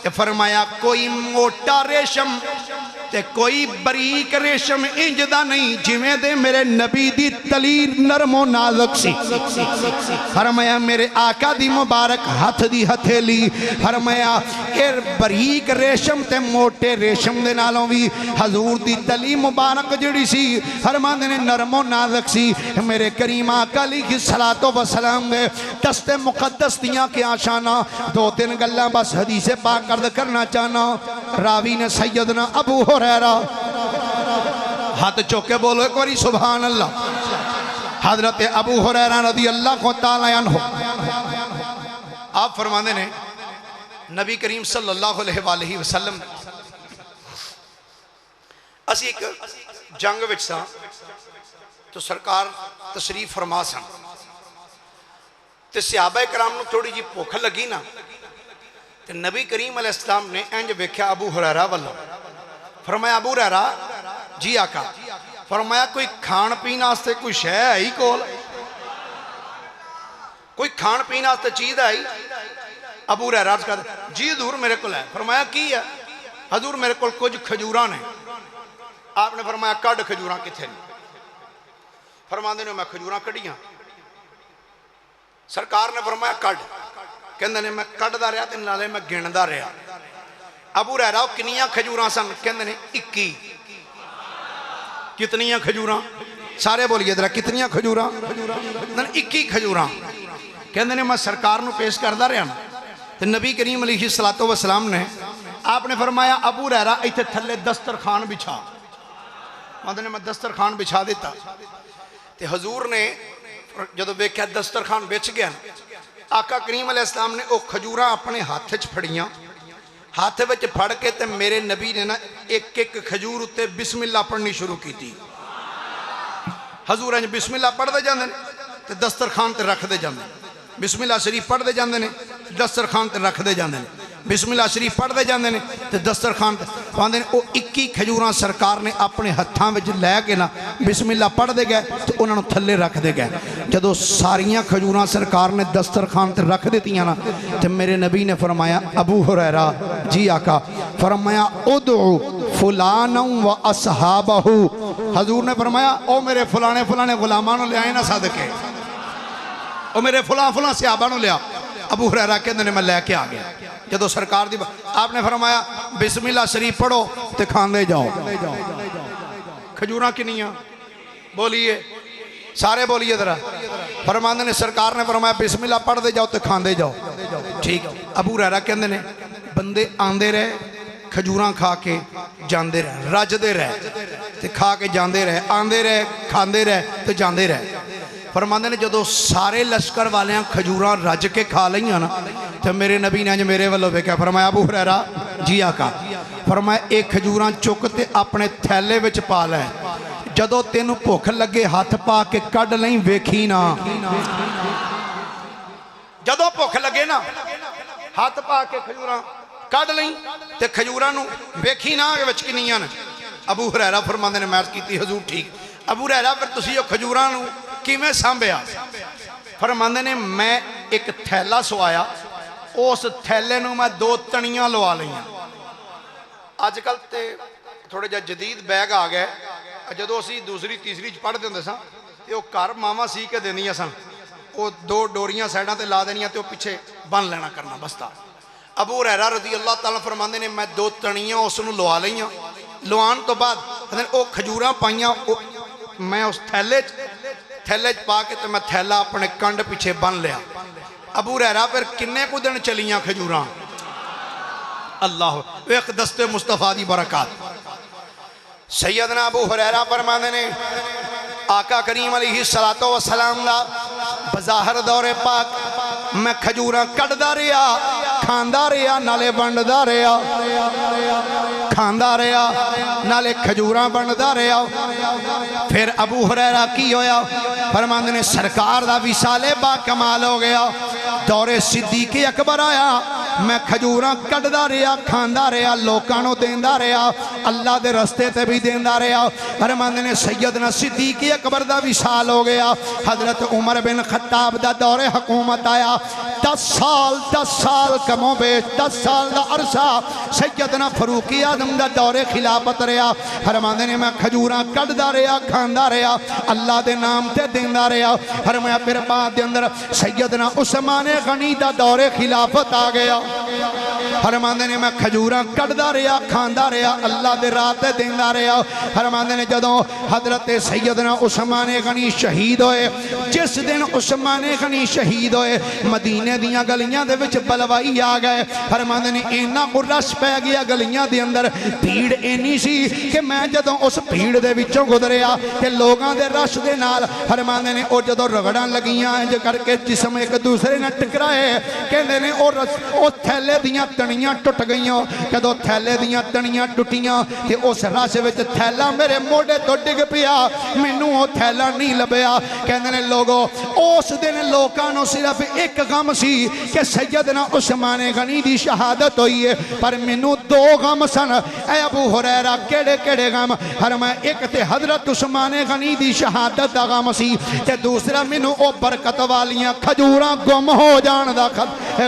ते फरमाया कोई मोटा रेशम ते कोई बरीक रेशम इंज दा नहीं जिवें दे मेरे नबी दी तली नरमो नाजुक सी। फरमाया मेरे आका दी मुबारक हथ दी हथेली, फरमाया ए बरीक रेशम ते मोटे रेशम दे नालों भी हजूर दी तली मुबारक जिहड़ी सी फरमांदे ने नरमो नाजुक सी। मेरे करीम आका अलैहिस्सलातो वस्सलाम दे दस्ते मुकद्दस दियां क्या शाना। दो तीन गल्लां बस हदीस पाक अर्ज करना चाहना। रावी ने सैयदना अबू हुरैरा, हाथ चौक के बोलो एक बारी सुभान अल्लाह। हजरत अबू हुरैरा रज़ी अल्लाह तआला अन्हु आप फरमाते ने नबी करीम सल्लल्लाहु अलैहि वसल्लम असी एक जंग विच सां तो सरकार तशरीफ फरमा सन ते सहाबा कराम नूं थोड़ी जी भुख लगी ना ते नबी करीम अलैहिस्सलाम ने इंज वेख्या अबू हुरैरा वालों। फरमाया अबू हुरैरा जी आका, फरमाया कोई खाण पीन वास्ते कोई शै है ही कोल, कोई खाण पीन वास्ते चीज़ है ही? अबू हुरैरा कहते जी हजूर मेरे को है। फरमाया की है? हजूर मेरे को कुछ खजूरां ने। आपने फरमाया कढ़ खजूरां कित्थे ने? फरमांदे ने मैं खजूरां कढ़ियां। सरकार ने फरमाया कढ़, कहंदे ने मैं कढ़दा रहा ते नाले मैं गिणदा रहा। अबू हुरैरा कितनियां खजूरां सन? कहंदे ने 21। कितनियां खजूरां? सारे बोलिए जरा कितनियां खजूरां? 21 खजूरां। कहंदे ने मैं सरकार नूं पेश करदा रहा ना ते नबी करीम अलैहिस्सलातो वस्सलाम ने आपने फरमाया अबू हुरैरा इत्थे थल्ले दस्तरखान बिछा। मतलब ने मैं दस्तरखान बिछा दिता ते हजूर ने जदों वेख्या दस्तरखान बिछ गया, आका करीम अलैहिस्सलाम ने वो खजूरां अपने हाथ च फड़ियां, हाथ में फड़ के ते मेरे नबी ने ना एक एक खजूर उत्ते बिस्मिल्लाह पढ़नी शुरू की। हजूर इंज बिस्मिल्लाह पढ़ते जाते ते दस्तरखान ते रखते जाते, बिस्मिल्लाह शरीफ पढ़ते जाते हैं दस्तरखान ते रखते जाते हैं, बिस्मिल्लाह शरीफ पढ़ते जाते हैं तो दस्तरखान पाते हैं। वो 21 खजूरां सरकार ने अपने हत्थों में लैके ना बिस्मिल्लाह पढ़ते गए तो उन्होंने थल्ले रखते गए। जदों सारियां खजूरां सरकार ने दस्तरखान ते रख दित्तियां ना तो मेरे नबी ने फरमाया अबू हुरैरा जी आका, फरमाया उदउ फुलाना व असहाबहू। हजूर ने फरमाया ओ मेरे फलाने फलाने गुलामां ले आए ना सदके, ओ मेरे फलां फलां सहाबा नूं लिया। अबू हुरैरा कहंदे ने मैं लैके आ गया। जदों सरकार दी आपने फरमाया बिस्मिल्लाह शरीफ पढ़ो तो खांदे जाओ। खजूरां कितनियां? बोलिए सारे बोलिए जरा। फरमांदे ने सरकार ने फरमाया बिस्मिल्लाह पढ़ते जाओ तो खांदे जाओ। ठीक। अबू हुरैरा कहंदे ने बंदे आंदे रहे खजूरां खा के जाते रहे, रजते रहे तो खा के जाते रहे, आंदे रहे खाते रहे तो जाते रहे। फरमांदे ने जदों सारे लश्कर वालियां खजूरां रज के खा लईयां ना तो मेरे नबी ने अज मेरे वालों वेख्या। फरमाया अबू हुरैरा जी आका, फरमाया एक खजूरां चुक ते अपने थैले विच पा लै, जदों तेनू भुख लगे हथ पा के कढ़ लई वेखी ना। जदों भुख लगे ना हथ पा के खजूरां कढ़ लई ते खजूरां नू वेखी ना विच किन्नियां ने। अबू हुरैरा फरमांदे ने मैं कीती हजूर ठीक। अबू हुरैरा फिर तुसीं ओह खजूरां नू किवें सांभिया? फरमांदे ने मैं एक थैला सवाया, उस थैले नू मैं 2 तणियां लवा लईयां। अजकल तो थोड़े जिहा जदीद बैग आ गए, जदों असीं दूसरी तीसरी च पढ़दे हुंदे सां ते ओह घर मावां सी के देंदियां सन, वो 2 डोरियां साइडां ते ला देनियां ते ओह पिछे बन लेना करना बस्ता। अबू हुरैरा रज़ी अल्लाह तआला फरमांदे ने मैं 2 तणियां उस नूं लवा लईयां। लवाण तो बाद ओह खजूरां पाईयां मैं उस थैले च पा के तो मैं थैला अपने कंड पिछे बन लिया। अबू हुरैरा फिर किन्ने कु दिन चलियां खजूरां? अल्लाह एक दस्ते मुस्तफा दी बरकत। सैयदना अबू हुरैरा फरमाते ने आका करीम अलैहिस्सलातो वस्सलाम दा बज़ाहर दौरे पाक मैं खजूर कटदा रहा, खांदा रहा, नाले वंडदा रहा, खांदा रहा नाले खजूर वंडदा रहा। फिर अबू हुरैरा की होया फरमाते ने सरकार दा विसाले बा कमाल हो गया। दौरे सिद्दीक़ अकबर आया, मैं खजूर कटदा रहा, खांदा रहा, लोकां नूं देंदा रहा, अल्लाह दे रस्ते ते भी देंदा रहा। फरमाते ने सैयदना सिद्दीक़ अकबर दा विसाल हो गया। हजरत उमर बिन खत्ताब दा दौरे हुकूमत आया। 10 साल कमो बेश 10 साल का अरसा सैयदना फरूक आजम का दौरे खिलाफत रहा। फरमाते ने मैं खजूर कटदा रहा, खांदा रहा, अल्लाह के नाम से देंदा रहा। फरमाया फिर बाद के अंदर सैयदना उस्मान गनी का दौरे खिलाफत आ गया। फरमाते ने मैं खजूर कटदा रहा, खांदा रहा, अल्लाह के राह ते देंदा रहा। फरमाते ने जदों हजरत सैयदना उस्मान गनी शहीद होए, जिस दिन उस्मान गनी शहीद होए मदीने दियां गलियां दे विच बलवाई आ गए। फरमाते ने इन्ना को रश पै गया गलियां दे अंदर, भीड़ इन्नी सी कि मैं जदों उस भीड़ दे विचों गुजरिया ते लोगां दे रश दे नाल फरमाते ने ओ जदों रगड़ां लगियां इंज करके जिस्म एक दूसरे नाल टकराए, कहंदे ने ओ थैले दियां तणियां टुट गईयां। जदों थैले दियां तणियां टुटियां ते उस रश विच थैला मेरे मोढे तो डिग पिया, मैनू ओ थैला नहीं लभया। कहंदे ने लोगो उस दिन लोकां नूं सिर्फ एक गम सी कि सैयदना उस्मान गनी दी शहादत हुई है, पर मैनू 2 गम सन। ऐ अबू हुरैरा केड़े केड़े गम? फरमाया एक ते हजरत उस्मान गनी दी शहादत दा गम सी ते दूसरा मैनू ओ बरकत वालियां खजूरां गुम हो जाण दा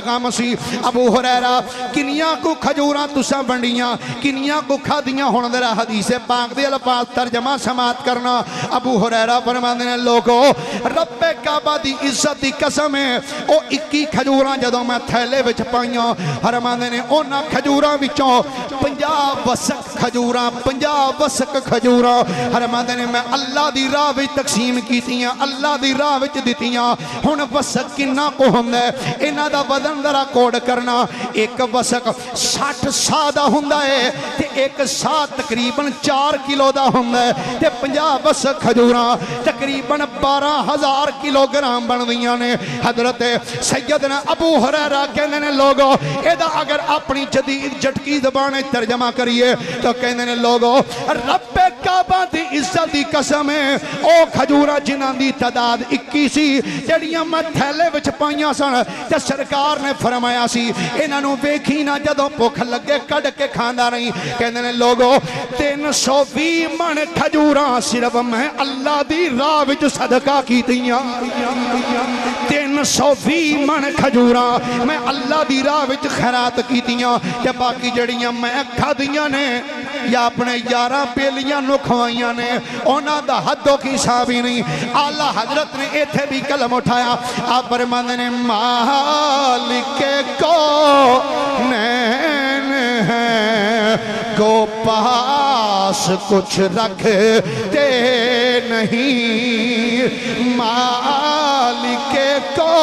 गम सी। अबू हुरैरा किनियां को खजूरां तुसां वंडियां, किनियां को खादियां? हुण जरा हदीस पाक दे अल्फाज तर्जमा समात करना। अबू हुरैरा फरमांदे ने लोगो रब्बे काबा दी इज्जत दी कसम है ओ 21 खजूरां जदों मैं थैले विच पाईयां, फरमांदे ने उन्हां खजूरां विचों 50 वसक खजूरां, 50 वसक खजूरां फरमांदे ने मैं अल्लाह दी राह विच तकसीम कीतियां, अल्लाह दी राह विच दित्तियां। हुण वसक किन्ना को हुंदा है? इन्हां दा वजन जरा कोड करना। एक वसक 60 सा दा हुंदा है ते एक सा तकरीबन 4 किलो दा हुंदा है ते 50 वसक खजूरां तकरीबन 12,000 किलोग्राम बनदियां ने। हजरत सैयदना अबू हुरैरा कहंदे ने लोगो एदा अगर अपनी जदीद झटकी ज़बान तर्जमा करिए तो कहंदे ने लोगो रब्बे काबा दी इज्जत दी कसम है ओ खजूरां जिन्हां दी तादाद 21 सी जड़ियां मैं थैले विच पाईयां सन ते सरकार ने फरमाया सी इन्हां नूं वेखी ना जदों भुख लगे कढ के खांदा नहीं। कहंदे ने लोगो 320 मन खजूरां सिर्फ मैं अल्लाह दी राह विच सदका कीतियां। 320 मन खजूरां मैं अल्लाह दी राह विच खैरात कीतियां ते बाकी जड़ियां मैं खादियां ने या अपने यारां बेलियां नूं खवाइयां ने उन्हां दा हदो हिसाब ही नहीं। आला हजरत ने इत्थे भी कलम उठाया। आप फरमांदे ने मालिक को नैन है को पास कुछ रखते नहीं, मालिक को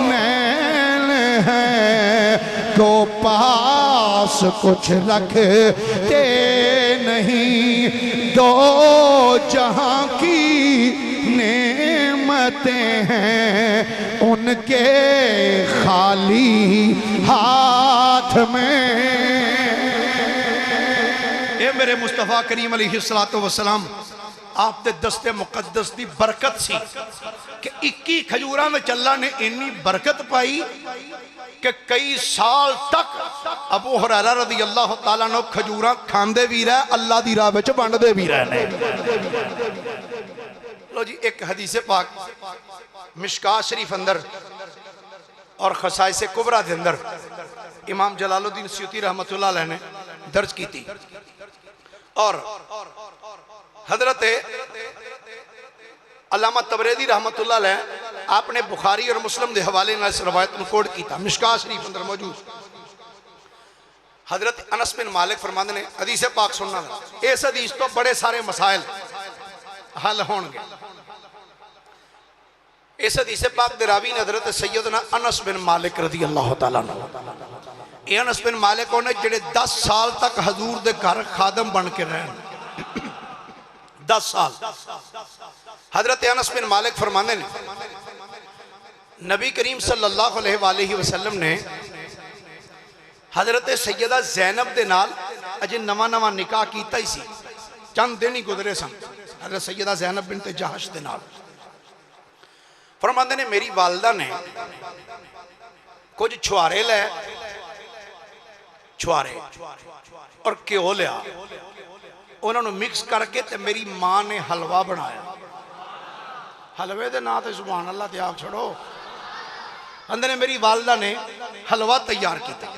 नैन है को पास कुछ रखते नहीं। दो जहां की नेमतें हैं उनके खाली हाथ में। ये मेरे मुस्तफ़ा करीम अलैहिस्सलातु वस्सलाम आप दे दस्ते मुकद्दस दी बरकत सी कि 21 खजूरां में अल्लाह ने इन्नी बरकत पाई कि कई साल तक अबू हुरैरा रज़ी अल्लाह तआला अन्हु खजूरां खांदे भी रहे, अल्लाह दी राह विच वंडदे भी रहे। लो जी एक हदीस पाक मिशकात शरीफ अंदर और खसाइस कुबरा दे अंदर इमाम जलालुद्दीन सयूती रहमतुल्लाह अलैह ने दर्ज की थी और हजरत अल्लामा तबरेज़ी रहमतुल्लाह अलैह आपने बुखारी और मुस्लिम के हवाले इस रवायत को कोड किया। मिशकात शरीफ अंदर मौजूद हजरत अनस बिन मालिक फरमाते ने हदीस पाक सुनना, इस हदीस तो बड़े सारे मसाइल हल होंगे। इस हदीस पाक दे रावी ने हजरत सैयदना अनस बिन मालिक रज़ी अल्लाह तआला अन्हु। अनस बिन मालिक ने जिहड़े 10 साल तक हजूर दे घर खादम बन के रहे, 10 साल। हजरत अनस बिन मालिक फरमाते ने नबी करीम सल्लल्लाहु अलैहि वसल्लम ने हजरत सैयदा ज़ैनब दे नाल अजे नवा नवा निकाह कीता ही सी, चंद दिन ही गुजरे सन। हजरत सैयदा ज़ैनब बिन जहश दे नाल फरमाते ने मेरी वालदा ने कुछ छुआरे लै छुआरे और घ्यो लिया, उन्होंने मिक्स करके ते मेरी मां ने हलवा बनाया। हलवे दे नां ते सुभान अल्लाह ते आप छड़ो। अंदर ने मेरी वालदा ने हलवा तैयार किया।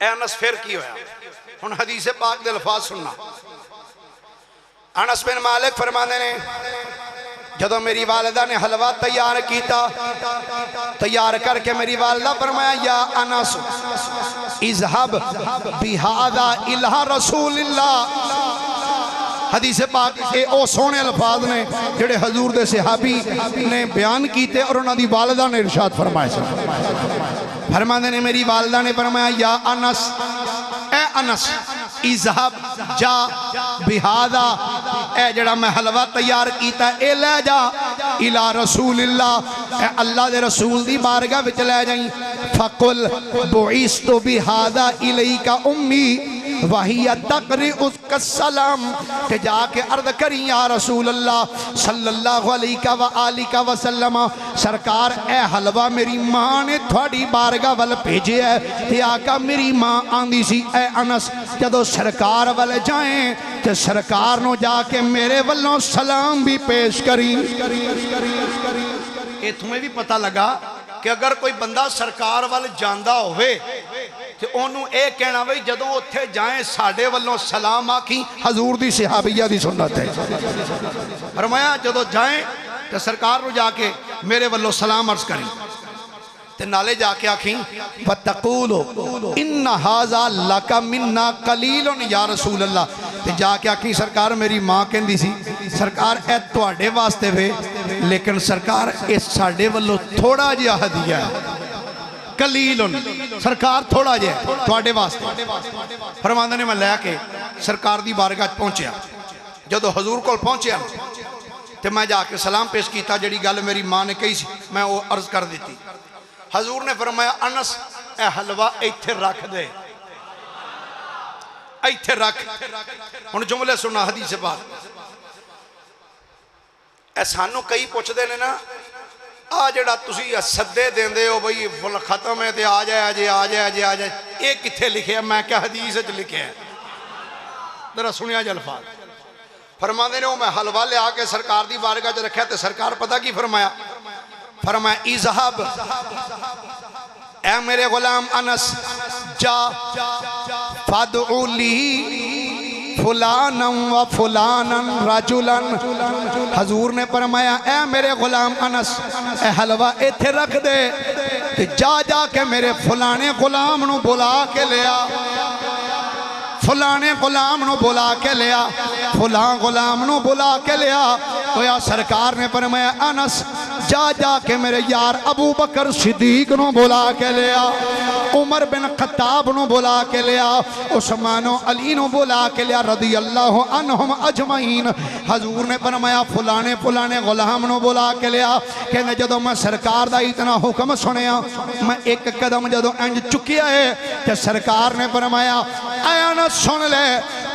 अनस फिर की होया, हुण हदीस पाक दे अल्फाज सुनना। अनस बिन मालिक फरमाते ने जदों मेरी वालदा ने हलवा तैयार किया, तैयार करके मेरी वालदा फरमाया या अनस इज़हब बिहादा इला रसूलिल्लाह। हदीस पाक ये ओ सोने अल्फाज ने जेड़े हजूर दे सहाबी ने बयान किए और उन्होंने वालदा ने इरशाद फरमाया। फरमाते ने मेरी वालदा ने फरमाया या अनस, ए अनस इज़हब जा बिहादा, ए जड़ा मैं हलवा तैयार किया ए ले जा इला रसूलिल्लाह, ए अल्लाह दे रसूल दी बारगाह विच ले जाई। फकुल बुइस्तु बिहादा इलैका उम्मी वहिया तकरी उसका सलाम, के जाके अर्द करी या रसूल अल्लाह सल्लल्लाहु अलैहि वसल्लम सरकार ए हलवा मेरी मां ने थोड़ी बारगाह वाल भेजे है। ते आका मेरी मां आंदी सी ए अनस जदों सरकार वाल जाए ते सरकार नो जाके मेरे वल्लों सलाम भी पेश करी। ये तुम्हें भी पता लगा कि अगर कोई बंदा सरकार वाल जांदा होवे ते ओनू ये कहना बई जदों उत्थे जाए साडे वल्लों सलाम आखी, हजूर दी सहाबिया दी सुन्नत है। फरमाया जदों जाए तो सरकार नू जाके मेरे वल्लों सलाम अर्ज करी ते नाले जाके आखी वतकूलो इन्ना हाजा लका मिन्ना कलीलन या रसूल अल्लाह, ते जाके आखी सरकार मेरी मां कहंदी सी सरकार ए तुहाडे वास्ते वे, लेकिन सरकार ए साडे वल्लों थोड़ा जिहा हदिया है, कलीलन सरकार थोड़ा जिहा तुहाडे वास्ते। फरमांदे ने मैं लैके सरकार दी बारगाह पहुंचया। जदों हजूर कोल पहुंचया ते मैं जाके सलाम पेश किया, जिहड़ी गल मेरी मां ने कही सी मैं वो अर्ज कर दी। हजूर ने फरमाया अनस ए हलवा इत्थे रख दे, इत्थे रख। हुण जुमले सुना हदीस पाक। ए सानू कई पुछदे ने ना आ जेड़ा तुसी सद्दे देंदे हो बई खत्म है ते आ जाए अजे आ जाए अजे आ जाए, ये कित्थे लिखे? मैं क्या हदीस च लिखे है? जरा सुनिया जे अल्फाज। फरमांदे ने ओ मैं हलवा लिया के सरकार दी बारगाह च रखा ते सरकार पता की फरमाया? फरमाया इज़हब ए मेरे गुलाम अनस जा फदउली फुलानम व फुलानन रजुलन। हजूर ने फरमाया ए मेरे गुलाम अनस ए हलवा इत्थे रख दे ते जा जा के मेरे फलाने गुलाम नू बुला के लिया, फलाने गुलाम नू बुला के लिया, फलां गुलाम नू बुला के लिया। तो या सरकार ने फरमाया अनस जा जा के मेरे यार अबू बकर सिद्दीक नू बुला के लिया, उमर बिन खत्ताब नू बुला के लिया, उस्मानो अली नू बुला के लिया रदी अल्लाह अन्हुम अजमईन। हजूर ने फरमाया फलाने फलाने गुलाम नू बुला के लिया। कहने जदों मैं सरकार दा इतना हुक्म सुनिया मैं एक कदम जदों इंज चुकिया है ते सरकार ने फरमाया आया ना सुन ले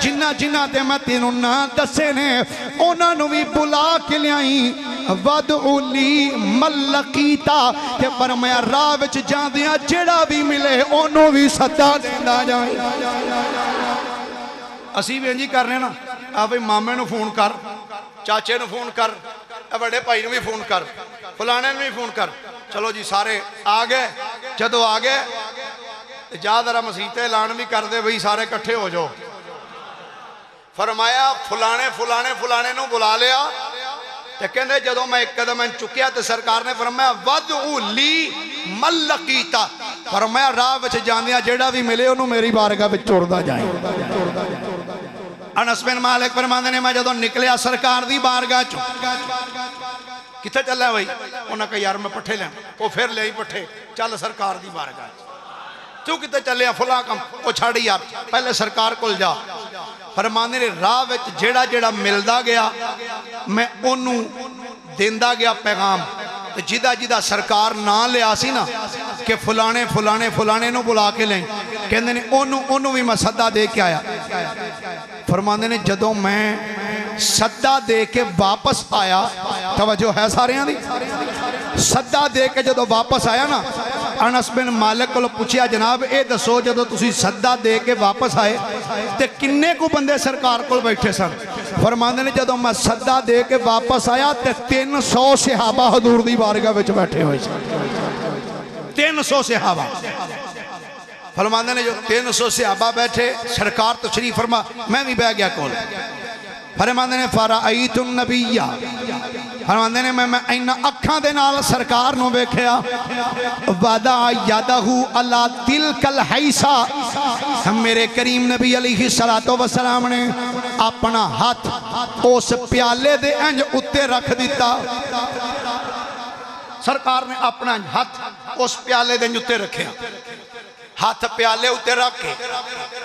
जिन्ना जिन्ना ते मैं तेनू ना दसे ने उन्होंने भी बुला के लियाई। वदउली मलकीता ते फरमाया राह विच जांदियां जेड़ा भी मिले ओनू भी सद्दा देंदा जाए। असीं भी इंज करने ना आ भाई मामे नू फोन कर, चाचे नू फोन कर, बड़े भाई नू भी फोन कर, फलाने नू भी फोन कर, चलो जी सारे आ गए। जदों आ गए जा जरा मसीते ऐलान भी कर दे बई सारे इकट्ठे हो जाओ। फरमाया फलाने फलाने फलाने नू बुला लिया ते कहंदे जदों मैं एक कदम चुकिया तो सरकार ने फरमाया वदउली मलकीता, फरमाया राह विच जांदियां जेड़ा भी मिले ओनू मेरी बारगाह विच चुरदा जाए। अनस बिन मालिक फरमांदे ने मैं जदों निकलिया सरकार दी बारगाह चों कित्थे चलिया बई? उन्हां कहा यार मैं पट्ठे लैण। वो फिर ले पट्ठे, चल सरकार दी बारगाह। तू कित्थे चलिया? फलां कम। ओ छड़ यार पहले सरकार कोल जा। फरमाने ने राह विच जेड़ा जेड़ा मिलदा गया मैं ओनू देंदा गया पैगाम। तो जिदा जिदा सरकार ना लिया सी ना कि फलाने फलाने फलाने नू बुला के लें, कहंदे ने ओनू ओनू भी मैं सद्दा दे के आया। फरमांदे ने जदों मैं सद्दा दे के वापस आया, तवज्जो है सारियां दी, सद्दा दे के जदों वापस आया ना, अनस बिन मालिक को पूछया जनाब ये दसो जदों तुसी सद्दा दे के वापस आए ते किन्ने को बंदे सरकार को बैठे सन? फरमांदे ने जदों मैं सद्दा दे के वापस आया ते 300 सहाबा हजूर दी बारगाह विच बैठे हुए सन। 300 सहाबा। फरमांदे ने जो 300 सहाबा बैठे, सरकार तो शरीफ फरमा मैं भी बह गया कोल। फरमांदे ने फराअयतुन नबिय्या, फरमांदे ने मैं इन्ना अखां दे नाल सरकार नूं वेखिया। वादा यादहू अला तिलकल हैसा, मेरे करीम नबी अलैहि सलातो व सलाम ने अपना हाथ उस प्याले दे इंज उत्ते रख दिता। सरकार ने अपना हाथ उस प्याले दे उत्ते रखिया, हाथ प्याले उत्ते रख के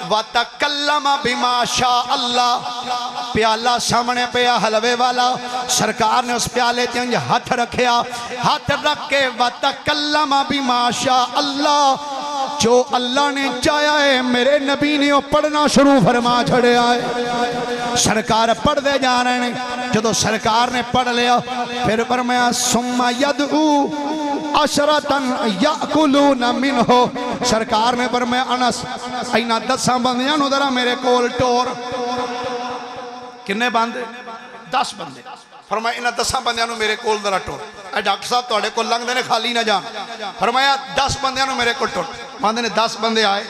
वतकल्लमा बिमा शा अल्लाह, प्याला सामने पिया हलवे वाला, सरकार ने उस प्याले ते हाथ रखिया, हाथ रख के वतकल्लमा बिमा शा अल्लाह, जो अल्लाह ने चाहा है मेरे नबी ने वो पढ़ना शुरू फरमा छड़िया है। सरकार पढ़ते जा रहे हैं, जो सरकार ने पढ़ लिया फिर फरमाया सुम्मा यदऊ अशरतन याकुलून मिनहु, सरकार ने फरमाया अनस इन्हां 10 बंदियां नूं जरा मेरे कोल टोर। किन्ने बंदे? 10 बंदे। फरमाया इन्हां 10 बंदियां नूं मेरे कोल जरा टोर। ए डॉक्टर साहब तुहाडे कोल लंघदे ने खाली ना जान। फरमाया 10 बंदियां नूं मेरे कोल टोर। बंदे ने 10 बंदे आए,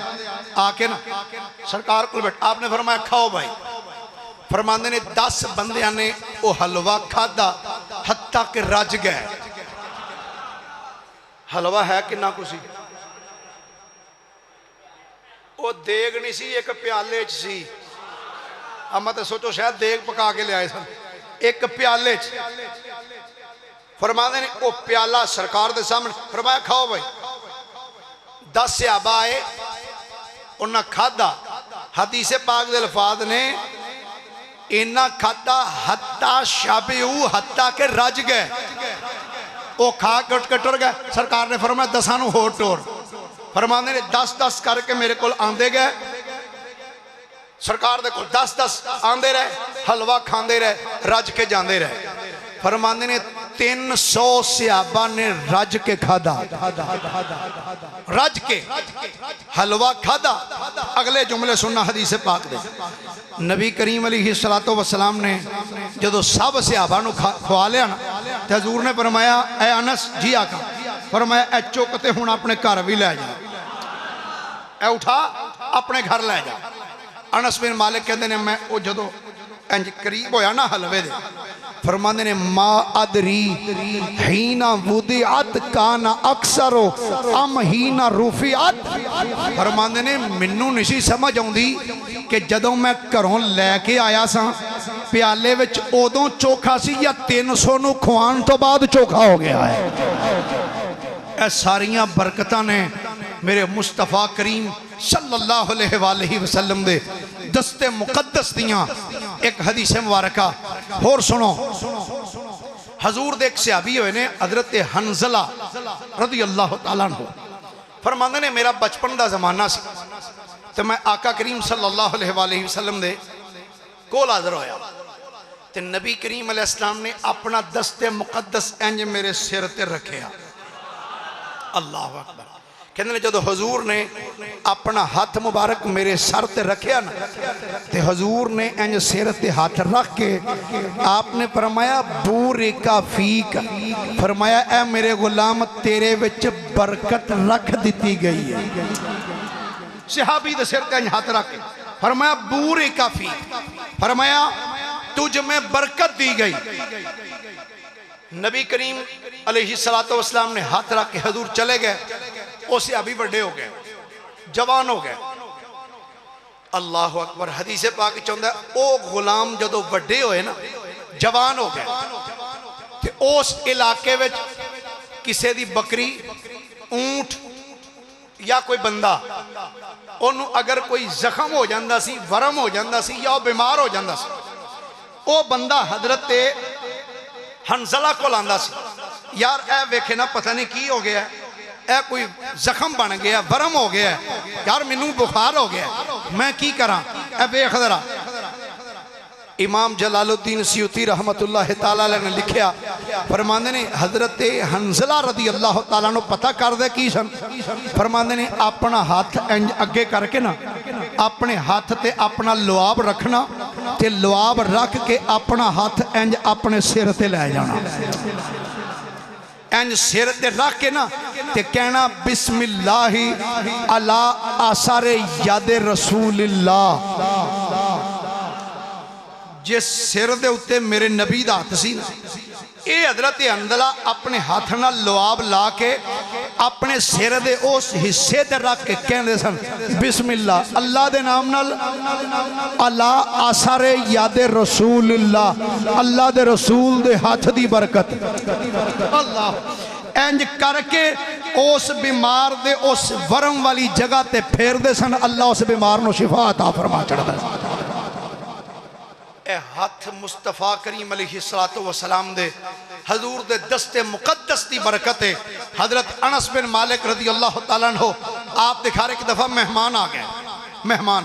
आके ना सरकार कोल बैठ, आपने फरमाया खाओ भाई। फरमांदे ने 10 बंदियां ने वो हलवा खादा हत्ता के रज गए। हलवा है किन्ना कुछ, वो देग नहीं सी, एक प्याले च सी। अब मैं तो सोचो शायद देग पका के ले आए सन, एक प्याले च। फरमांदे ने वो प्याला सरकार के सामने, फरमाया खाओ भाई। 10 सहाबा आए, उन्हें खादा। हदीसे पाक दे अल्फाज ने इन्ना खादा हत्ता शाबेऊ, हत्ता के रज गए, वो खा के उठ के टुर गए। सरकार ने फरमाया 10 नूं होर टोर। फरमांदे ने 10-10 करके मेरे को आंदे गए। सरकार दे कोल 10-10 आंदे रहे, हलवा खांदे रहे, रज के जांदे रहे। फरमांदे ने 300 सहाबा ने रज के खादा, रज के हलवा खादा। अगले जुमले सुनना हदीस पाक दे। नबी करीम अलैहिस्सलातो वस्सलाम ने जदों सब सहाबा नूं खवा लिया ना, ते हजूर ने फरमाया ए अनस जी आका, फरमाया ए चुक ते हुण अपने घर भी लै जा, ए उठा अपने घर लै जा। अनस बिन मालिक कहते ने मैं वो जदों इंज करीब होया ना हलवे दे, फरमांदे ने मा अदरी हीना वुदिअत काना अक्सरो अम हीना रुफिअत। फरमांदे ने मैनू नहीं सी समझ आउंदी कि जदों मैं घरों लैके आया सा प्याले विच उदों चोखा सी या 300 नूं खुआन तो बाद चोखा हो गया है। ए सारियां बरकतां ने मेरे मुस्तफा करीम सल्लल्लाहु अलैहि वसल्लम दे दस्ते मुकद्दस दियां। एक हदीस मुबारका होर सुनो। हजूर दे एक सहाबी होए ने हजरत हंजला रज़ी अल्लाह तआला अन्हु। फरमांदे ने मेरा बचपन दा जमाना सी ते मैं आका करीम सल्लल्लाहु अलैहि वसल्लम दे कोल हाज़र होया ते नबी करीम अलैहिस्सलाम ने अपना दस्ते मुकद्दस इंज मेरे सिर ते रखिया। अल्लाह अकबर। कहते ने जदों हजूर ने अपना हाथ मुबारक मेरे सर ते रखिया ना, ते हजूर ने इंज सिर ते हाथ रख के आपने फरमाया बूरे का फीक, फरमाया ए मेरे गुलाम तेरे विच बरकत रख दी गई है। सहाबी दे सिर ते इंज हाथ रख के फरमाया बूरे का फीक, फरमाया तुझ में बरकत दी गई। नबी करीम अलैहिस्सलातो वस्सलाम ने हाथ रख के हजूर चले गए। उसे अभी बड़े हो गए, जवान हो गए। अल्लाह अकबर। हदीस पाक चाहता ओ गुलाम जदों बड़े होए ना, जवान हो गए, तो उस इलाके में किसी दी बकरी ऊंट या कोई बंदा ओनू अगर कोई जख्म हो जाता सी, वरम हो जाता सी, या बीमार हो जाता सी, वो बंदा हजरत हंजला को आंदा सी, यार ए वेखे ना पता नहीं की हो गया, ए कोई जख्म बन गया, वरम हो गया, यार मैनू बुखार हो गया, मैं की करा, ए वेख जरा। इमाम जलालुद्दीन सियूती रहमतुल्लाह ताला अलैह ने लिखा, फरमांदे ने हजरत हंजला रदी अल्लाह ताला नु पता कर दे की सन, फरमांदे ने अपना हाथ इंज अगे करके ना अपने हाथ ते अपना लुआब रखना ते लुआब रख के अपना हाथ इंज अपने सिर ते ले जाना, इंज सिर ते रख के ना ते कहना बिस्मिल्लाहि अला आसारे यादे रसूलिल्लाह। जिस सिर दे उत्ते मेरे नबी दा हाथ सी ना, ये हजरत हंजला अपने हाथ नाल लुआब ला के अपने सिर दे उस हिस्से ते रख के कहंदे सन बिस्मिल्लाह, अल्लाह दे नाम नाल, अला आसारे यादे रसूलिल्लाह, अल्लाह दे रसूल दे हाथ दी बरकत। अल्लाह इंज करके उस बीमार दे उस वरम वाली जगह ते फेरदे सन, अल्लाह उस बीमार नूं शिफा अता फरमा छड़दा। हाथ मुस्तफा करीम अलैहिस्सलातु वस्सलाम दे हजूर दे दस्ते मुकद्दस दी बरकत है। हजरत अनस बिन मालिक रदी अल्लाह तआला अन्हु आप दिखा रहे, एक दफा मेहमान आ गए, मेहमान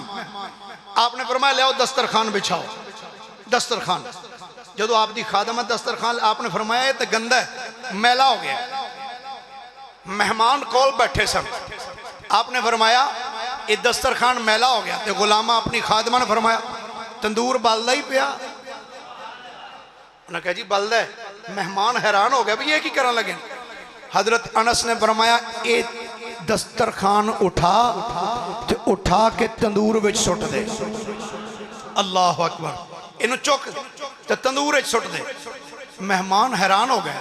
आपने फरमाया ले आओ दस्तरखान बिछाओ, दस्तरखान, जो आप दी खादम है दस्तरखान, आपने फरमाया ये तो गंदा है, मैला हो गया, मेहमान कोल बैठे सन, आपने फरमाया ये दस्तरखान मैला हो गया, तो गुलामा अपनी खादमा ने फरमाया तंदूर बलदा ही पिया, उन्हें कहा जी बलदा है, मेहमान हैरान हो गया भी ये की करन लगे। हजरत अनस ने फरमाया ये दस्तरखान उठा ते उठा के तंदूर विच सुट दे, अल्लाह अकबर, इन्हू चुक ते तंदूर विच सुट दे। मेहमान हैरान हो गए,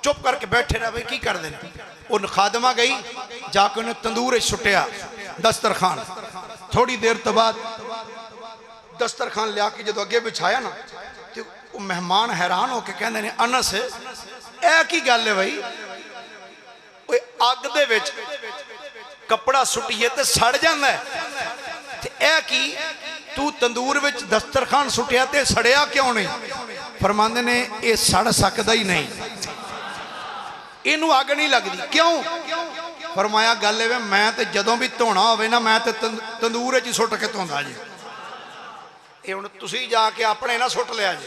चुप करके बैठे रहे, भाई की कर दे। उन खादमा गई जाके उन्हें तंदूर विच सुटिया दस्तरखान, थोड़ी देर तो बाद दस्तरखान लिया के जो अगे बिछाया ना, तो मेहमान हैरान होके कहते ने अनस ए की गल है भाई, अग दे विच कपड़ा सुटिए तो सड़ जाता है, ते ए की तू तंदूर विच दस्तरखान सुटिया ते सड़िया क्यों नहीं? फरमांदे ने ये सड़ सकता ही नहीं, इनू अग नहीं लगती, क्यों? फरमाया गल है मैं तो जदों भी धोना होवे ना, मैं तो तंदूर च सुट के धोंदा जी, ये हुण तुसीं जाके अपने ना सुट लिया जी।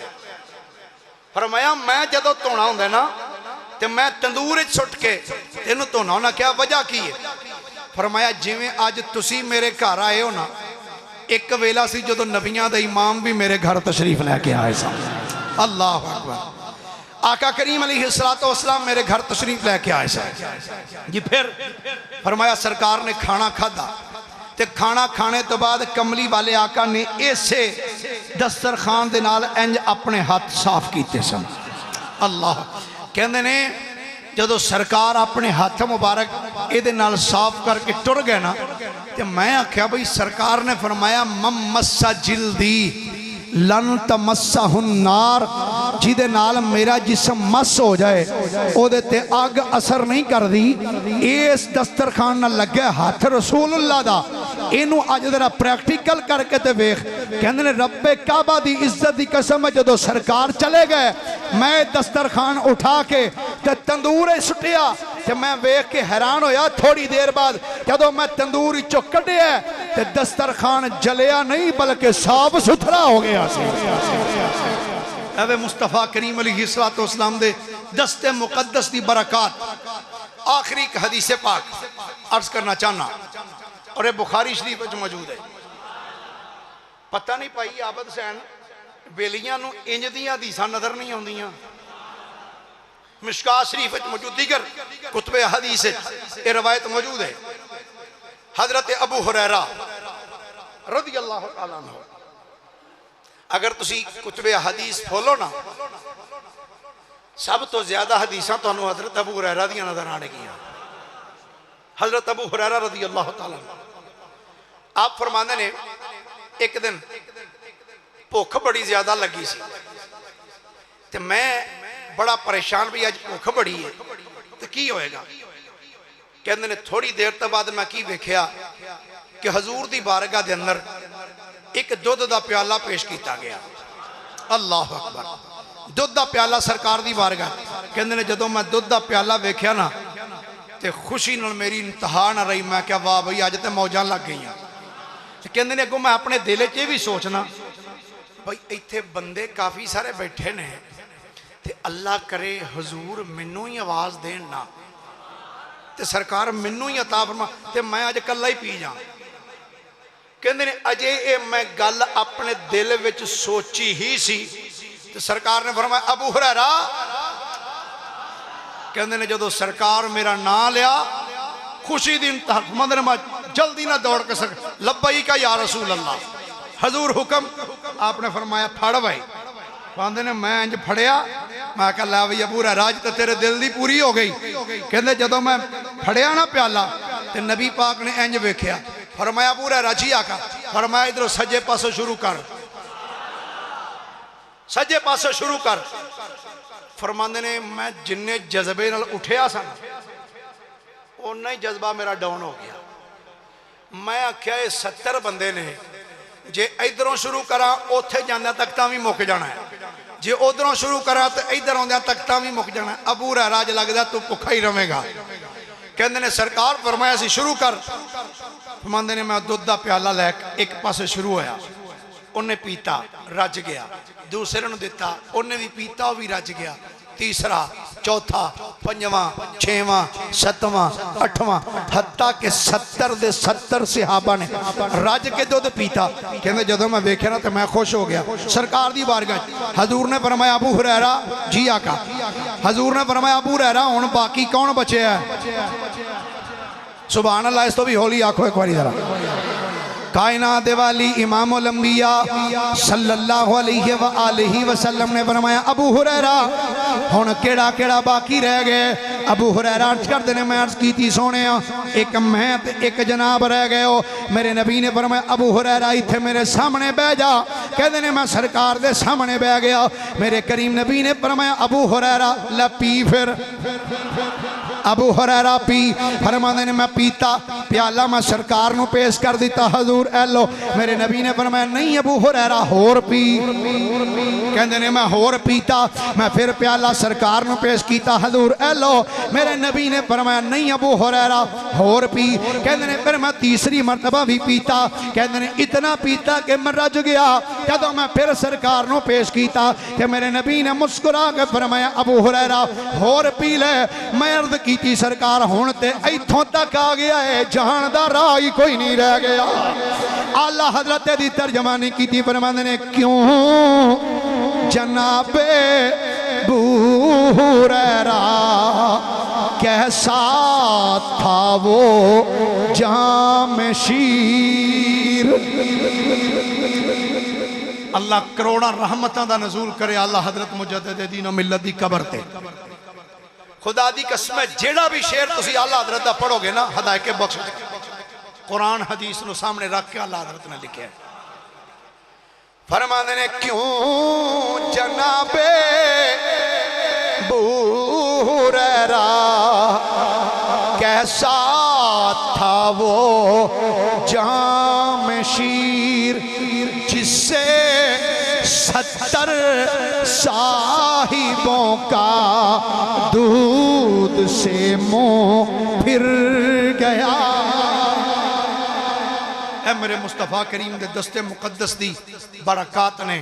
फरमाया मैं जदों धोना हुंदा ना ते मैं तंदूर च सुट के इनू धोना। उन्हें क्या वजह की है? फरमाया जिवें अज तुसीं मेरे घर आए हो ना, एक वेला सी जदों नबियां दे इमाम भी मेरे घर तशरीफ लैके आए सन, अल्लाह अकबर, आका करीम अलैहिस्सलातु वस्सलाम मेरे घर तशरीफ लैके आए सन जी। फिर फरमाया सरकार ने खाना खाधा, ते खाना खाने तो बाद कमली वाले आका ने इसे दस्तरखान दे नाल इंज अपने हाथ साफ किए सन। अल्लाह कहंदे ने जदों सरकार अपने हाथ मुबारक ये नाल साफ करके टुर गए ना, ते मैं आख्या भाई सरकार ने फरमाया मम्मसा जिल्दी लन तमस्साहुन नार, जिदे नाल मेरा जिस्म मस हो जाए ओदे ते अग असर नहीं करती। इस दस्तरखान नाल लगे हाथ रसूलुल्लाह दा, इनू अज जरा प्रैक्टिकल करके ते वेख। कहंदे ने रब्बे काबा दी इज्जत दी कसम है, जदों सरकार चले गए मैं दस्तरखान उठा के ते तंदूर सुटिया, ते मैं वेख के हैरान होया। थोड़ी देर बाद जदों मैं तंदूर चो कढ़िया ते दस्तरखान जलिया नहीं बल्कि साफ सुथरा हो गया। अवे मुस्तफा करीम अलैहिस्सलातु वस्सलाम दे दस्ते मुकद्दस दी बरकत। आखिरी एक हदीस पाक अर्ज करना चाहना, और ये बुखारी शरीफ में मौजूद है। पता नहीं भाई आबद सैन बेलियां नूं इंज दियां हदीसां नजर नहीं आउंदियां, मिशकात शरीफ में मौजूद, दीगर कुतबे हदीस ये रवायत मौजूद है। हजरत अबू हुरैरा रज़ी अल्लाह तआला अन्हु, अगर तुसी कुतबे हदीस खोलो ना, सब तो ज्यादा हदीसां तुहानू हजरत अबू हुरैरा दियां नजर आणगियां। हजरत अबू हुरैरा रज़ी अल्लाह तआला आप फरमाते ने एक दिन भुख बड़ी ज्यादा लगी सी, ते मैं बड़ा परेशान भी अज भुख बड़ी है तो की होएगा। कहते ने थोड़ी देर तो बाद मैं की वेख्या कि हजूर दी बारगाह दे अंदर एक दुध दा प्याला पेश किया गया। अल्लाह अकबर, दुध दा प्याला सरकार दी बारगाह। कहते ने जदों मैं दुध दा प्याला वेख्या ना ते खुशी नाल मेरी इंतहा ना रही। मैं क्या वाह बई अज तो मौजां लग गई। कहते ने अगों मैं अपने दिल च भी सोचना भाई इत्थे बंदे काफ़ी सारे बैठे ने ते अल्लाह करे हजूर मैनू ही आवाज़ देन ना ते सरकार मैनू ही अता फरमा ते मैं अज कल्ला ही पी जा। कहते ने अजे ये मैं गल अपने दिल विच सोची ही सी ते सरकार ने फरमाया अबू हुरैरा। कहते ने जदों सरकार मेरा नाम लिया खुशी दी इंतहा, मतलब मैं जल्दी ना दौड़ के लब्बई का या रसूल अल्लाह। हजूर हुक्म आपने फरमाया फड़ भाई। कहते ने मैं इंज फड़िया, मैं कहा लै बई अबू हुरैरा अज तो तेरे दिल की पूरी हो गई। कहते जदों मैं फड़िया ना प्याला तो नबी पाक ने इंज वेख्या, फरमाया अबू हुरैरा जी आका, फरमाया इधरों सज्जे पासों शुरू कर, सज्जे पासों शुरू कर। फरमाते ने मैं जिन्ने जज्बे नाल उठिया सन उन्ना ही जज्बा मेरा डाउन हो गया। मैं आख्या ये 70 बंदे ने, जे इधरों शुरू करा उत्थे जांदा तक तां भी मुक जाना है, जे उधरों शुरू करा तो इधर आउंदियां तक तां भी मुक जाना है। अबू हुरैरा अज लगदा तू भुखा ही रवेगा। कहंदे ने सरकार फरमाया सी शुरू कर। फरमांदे ने मैं दुध दा प्याला लै एक पासे शुरू होया, उन्हें पीता रज गया, दूसरे नूं दिता उन्हें भी पीता वह भी रज गया, तीसरा चौथा पंजवां छेवां सतवां अठवां हत्ता के 70 दे 70 सहाबा ने रज के दुध पीता। कहते जदों मैं वेख्या ना तो मैं खुश हो गया। सरकार दी बारगाह हजूर ने फरमाया अबू हुरैरा जी आका, हजूर ने फरमाया अबू हुरैरा हुण बाकी कौन बचे है? सुभान अल्लाह। इस तो भी होली आखो एक बारी जरा। कायनात वाली इमामुल अंबिया सल्लल्लाहु अलैहि वसल्लम ने फरमाया अबू हुरैरा हुण केड़ा केड़ा बाकी रह गए? अबू हुरैरा अर्ज करते हैं मैं अर्ज की सोने एक मैं ते एक जनाब रह गए हो। मेरे नबी ने फरमाया अबू हुरैरा इत्थे मेरे सामने बह जा। कहते ने मैं सरकार दे सामने बह गया। मेरे करीम नबी ने फरमाया अबू हुरैरा लै पी। फिर अबू हुरैरा पी। फरमाते ने मैं पीता प्याला मैं सरकार नूं पेश कर दिता, हजूर ए लो। मेरे नबी ने फरमाया नहीं अबू हुरैरा होर पी। कहते ने मैं होर पीता, मैं फिर प्याला सरकार नूं पेश किया, हजूर ए लो। मेरे नबी ने फरमाया नहीं अबू हुरैरा होर पी। कहते ने फिर मैं तीसरी मरतबा भी पीता। कहते ने इतना पीता कि मैं रज गया। जदों मैं फिर सरकार नूं पेश किया कि मेरे नबी ने मुस्कुरा के फरमाया अबू हुरैरा होर पी ले। मैं अर्ज की सरकार हुण ते इत्थों तक आ गया है, जान दा राह ही कोई नहीं रह गया। आला हजरत दी तर्जमानी की फरमांदे ने क्यों जनाबे अबू हुरैरा कैसा था वो जाम शीर। अल्लाह करोड़ा रहमतां दा नज़ूल करे आला हजरत मुजद्दिद दीन व मिल्लत दी कबर ते। खुदा दी कसम जेड़ा भी शेर तुसी आला हजरत दा पढ़ोगे ना हदायत के बख्श कुरान हदीस नु सामने रख के आला हजरत ने लिखे। फरमाते ने क्यों जनाबे अबू हुरैरा कैसा था वो जाम शीर जिससे 70 साहिबों का दूध से मुंह फिर गया। मेरे मुस्तफ़ा करीम दे दस्ते मुकद्दस दी बरकात ने